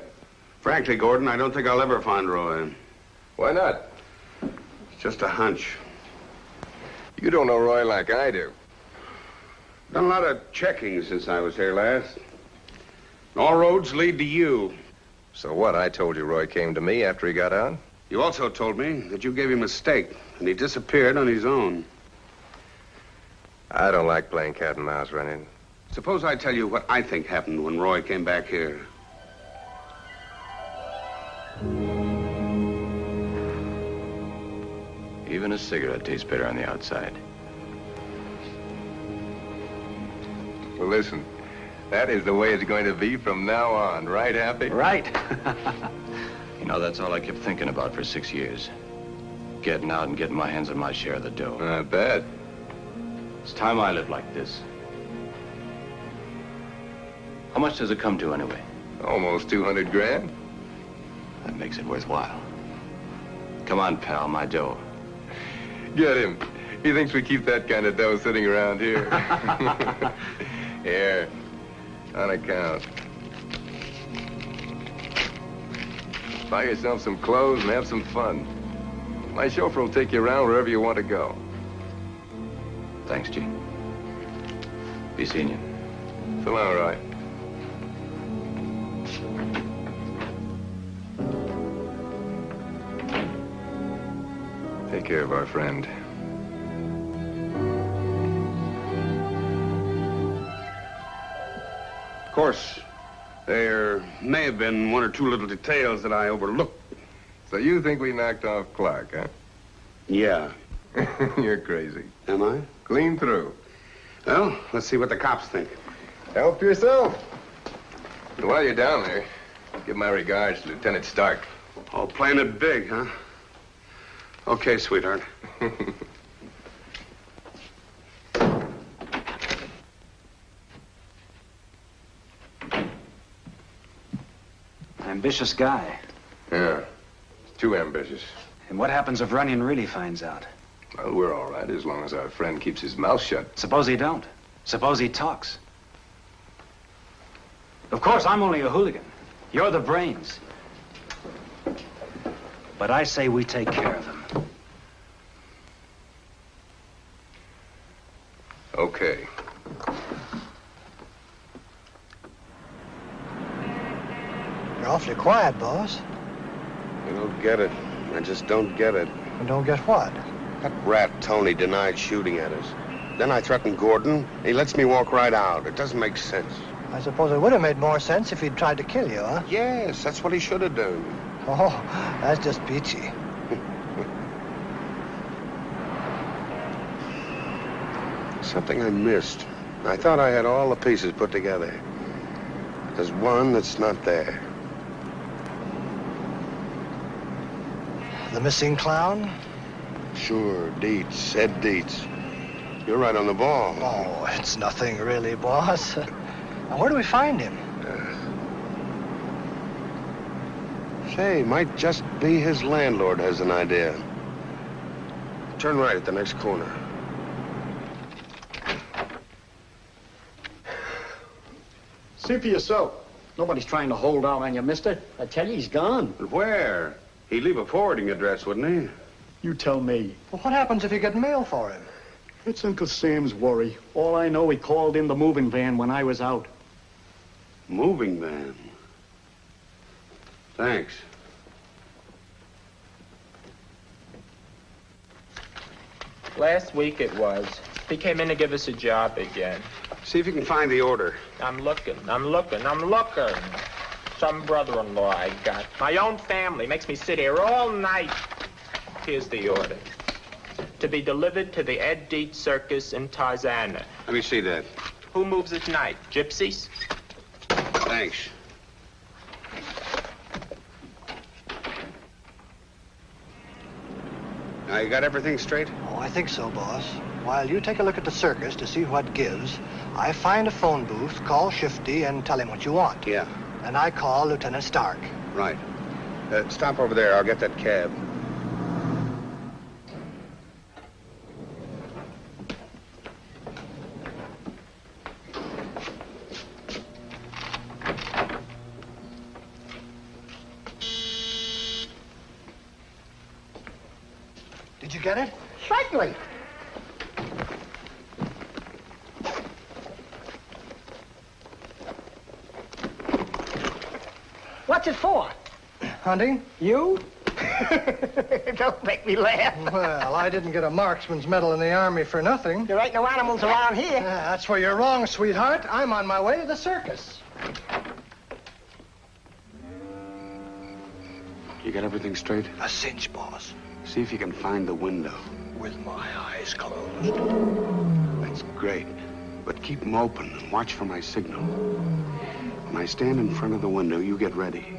Frankly, Gordon, I don't think I'll ever find Roy. Why not? It's just a hunch. You don't know Roy like I do. Done a lot of checking since I was here last. All roads lead to you. So what? I told you Roy came to me after he got out? You also told me that you gave him a stake, and he disappeared on his own. I don't like playing cat and mouse, Runyan. Suppose I tell you what I think happened when Roy came back here. Even a cigarette tastes better on the outside. Well, listen, that is the way it's going to be from now on, right, Happy? Right. You know, that's all I kept thinking about for 6 years. Getting out and getting my hands on my share of the dough. I bet. It's time I live like this. How much does it come to, anyway? Almost 200 grand. That makes it worthwhile. Come on, pal, my dough. Get him. He thinks we keep that kind of dough sitting around here. Here, on account. Buy yourself some clothes and have some fun. My chauffeur will take you around wherever you want to go. Thanks, Jayne. Be seeing you. So long, Roy. Take care of our friend. Of course, there may have been one or two little details that I overlooked. So you think we knocked off Clark, huh? Yeah. You're crazy. Am I? Clean through. Well, let's see what the cops think. Help yourself. And while you're down there, give my regards to Lieutenant Stark. Oh, playing it big, huh? Okay, sweetheart. Ambitious guy. Yeah, too ambitious. And what happens if Runyan really finds out? Well, we're all right as long as our friend keeps his mouth shut. Suppose he don't. Suppose he talks. Of course, I'm only a hooligan. You're the brains. But I say we take care of him. Okay. You're awfully quiet, boss. I don't get it. I just don't get it. You don't get what? That rat Tony denied shooting at us. Then I threatened Gordon. He lets me walk right out. It doesn't make sense. I suppose it would have made more sense if he'd tried to kill you, huh? Yes, that's what he should have done. Oh, that's just peachy. Something I missed. I thought I had all the pieces put together. There's one that's not there. The missing clown? Sure, Deets, Ed Deets. You're right on the ball. Oh, it's nothing really, boss. Now, where do we find him? Say, might just be his landlord has an idea. Turn right at the next corner. See for yourself. Nobody's trying to hold out on you, mister. I tell you, he's gone. But where? He'd leave a forwarding address, wouldn't he? You tell me. Well, what happens if you get mail for him? It's Uncle Sam's worry. All I know, he called in the moving van when I was out. Moving van? Thanks. Last week it was. He came in to give us a job again. See if you can find the order. I'm looking. Some brother-in-law I got. My own family makes me sit here all night. Here's the order. To be delivered to the Ed Deets Circus in Tarzana. Let me see that. Who moves at night? Gypsies? Thanks. Now, you got everything straight? Oh, I think so, boss. While you take a look at the circus to see what gives, I find a phone booth, call Shifty, and tell him what you want. Yeah. And I call Lieutenant Stark. Right. Stop over there. I'll get that cab. Did you get it? Certainly. What's it for? Hunting? You? Don't make me laugh. Well, I didn't get a marksman's medal in the Army for nothing. There ain't no animals around here. Yeah, that's where you're wrong, sweetheart. I'm on my way to the circus. You got everything straight? A cinch, boss. See if you can find the window. With my eyes closed. That's great. But keep them open and watch for my signal. When I stand in front of the window, you get ready.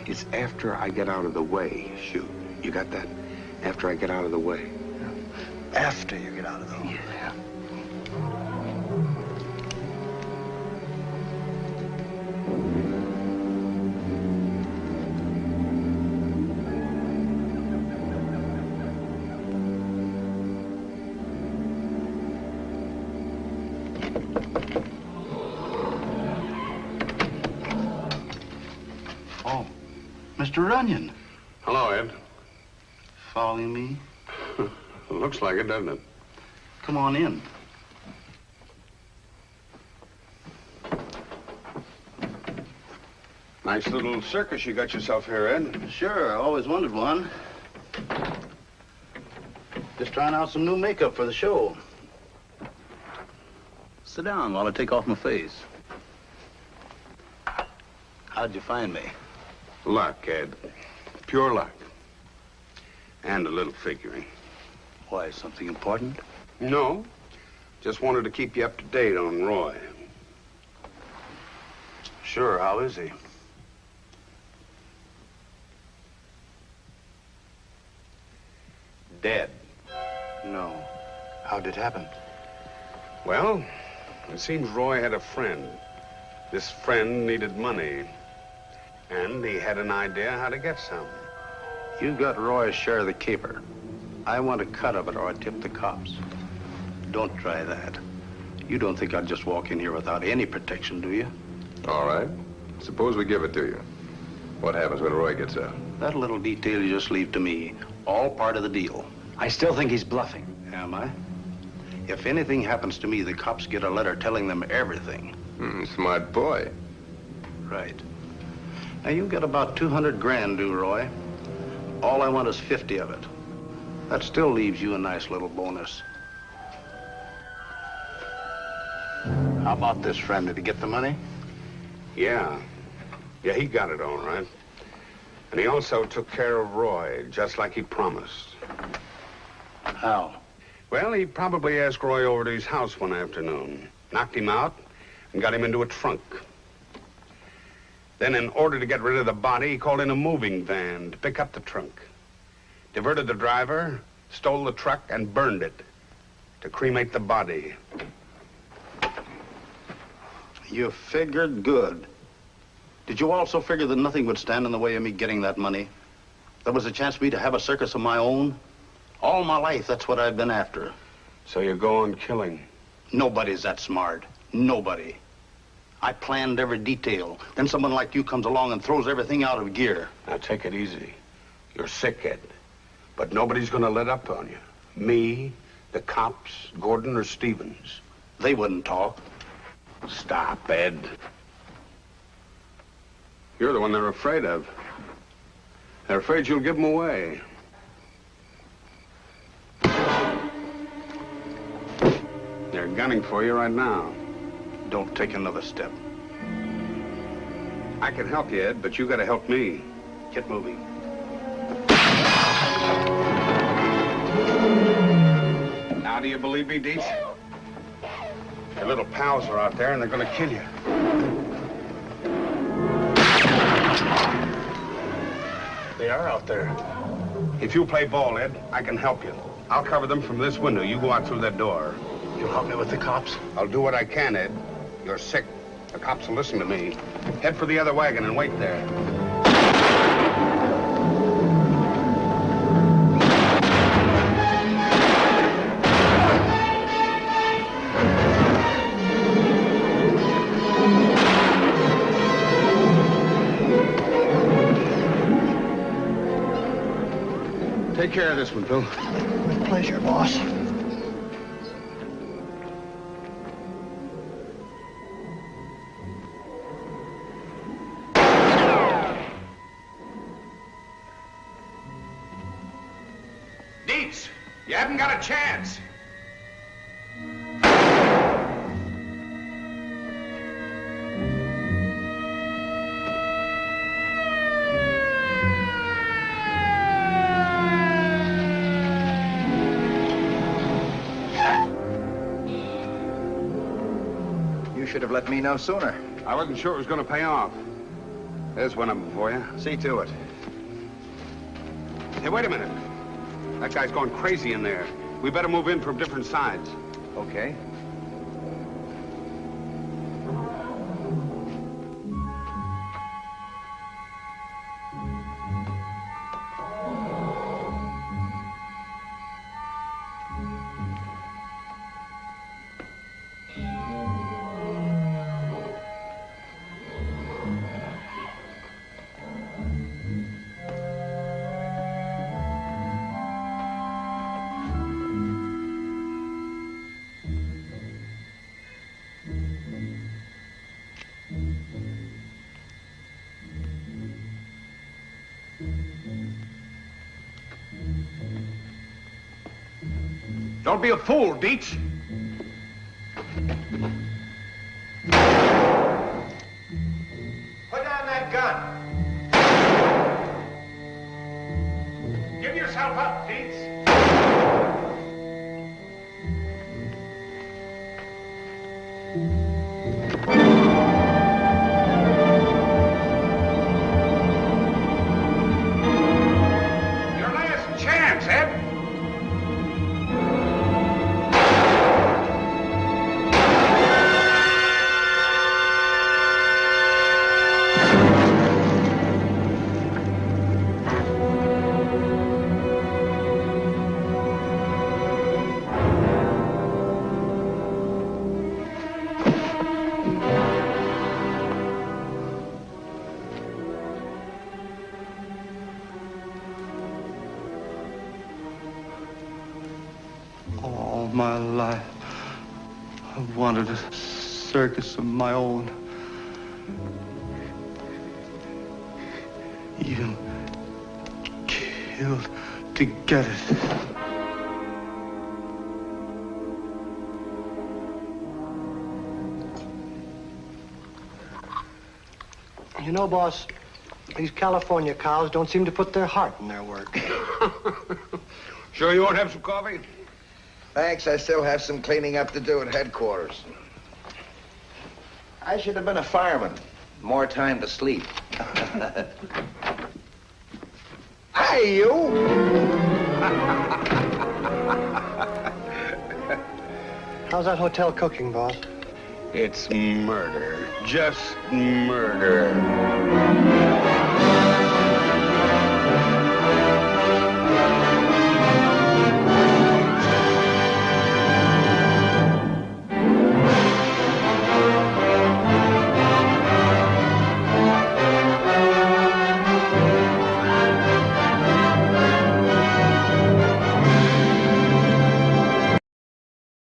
It's after I get out of the way, shoot. You got that? After I get out of the way. After you get out of the way. Yeah. Mr. Runyan. Hello, Ed. Following me? Looks like it, doesn't it? Come on in. Nice little circus you got yourself here, Ed. Sure, I always wanted one. Just trying out some new makeup for the show. Sit down while I take off my face. How'd you find me? Luck, Ed. Pure luck. And a little figuring. Why, something important? No. Just wanted to keep you up to date on Roy. Sure, how is he? Dead. No. How'd it happen? Well, it seems Roy had a friend. This friend needed money. And he had an idea how to get some. You got Roy's share of the caper. I want a cut of it or I tip the cops. Don't try that. You don't think I'd just walk in here without any protection, do you? All right. Suppose we give it to you. What happens when Roy gets out? That little detail you just leave to me. All part of the deal. I still think he's bluffing. Am I? If anything happens to me, the cops get a letter telling them everything. Smart boy. Right. Now, you got about 200 grand due, Roy. All I want is 50 of it. That still leaves you a nice little bonus. How about this, friend? Did he get the money? Yeah. Yeah, he got it all right. And he also took care of Roy, just like he promised. How? Well, he probably asked Roy over to his house one afternoon, knocked him out, and got him into a trunk. Then, in order to get rid of the body, he called in a moving van to pick up the trunk. Diverted the driver, stole the truck, and burned it to cremate the body. You figured good. Did you also figure that nothing would stand in the way of me getting that money? There was a chance for me to have a circus of my own? All my life, that's what I've been after. So you go on killing? Nobody's that smart. Nobody. I planned every detail. Then someone like you comes along and throws everything out of gear. Now, take it easy. You're sick, Ed. But nobody's gonna let up on you. Me, the cops, Gordon, or Stevens. They wouldn't talk. Stop, Ed. You're the one they're afraid of. They're afraid you'll give them away. They're gunning for you right now. Don't take another step. I can help you, Ed, but you gotta help me. Get moving. Now, do you believe me, Deets? Your little pals are out there, and they're gonna kill you. They are out there. If you play ball, Ed, I can help you. I'll cover them from this window. You go out through that door. You'll help me with the cops? I'll do what I can, Ed. You're sick. The cops will listen to me. Head for the other wagon and wait there. Take care of this one, Bill. With pleasure, boss. Deets, you haven't got a chance. You should have let me know sooner. I wasn't sure it was going to pay off. There's one of them for you. See to it. Hey, wait a minute. That guy's going crazy in there. We better move in from different sides. Okay. Don't be a fool, Deets. Put down that gun. Give yourself up, Deets. Your last chance, Ed. All my life, I've wanted a circus of my own. Even killed to get it. You know, boss, these California cows don't seem to put their heart in their work. Sure you won't have some coffee? Thanks, I still have some cleaning up to do at headquarters. I should have been a fireman. More time to sleep. Hey, you! How's that hotel cooking, boss? It's murder. Just murder.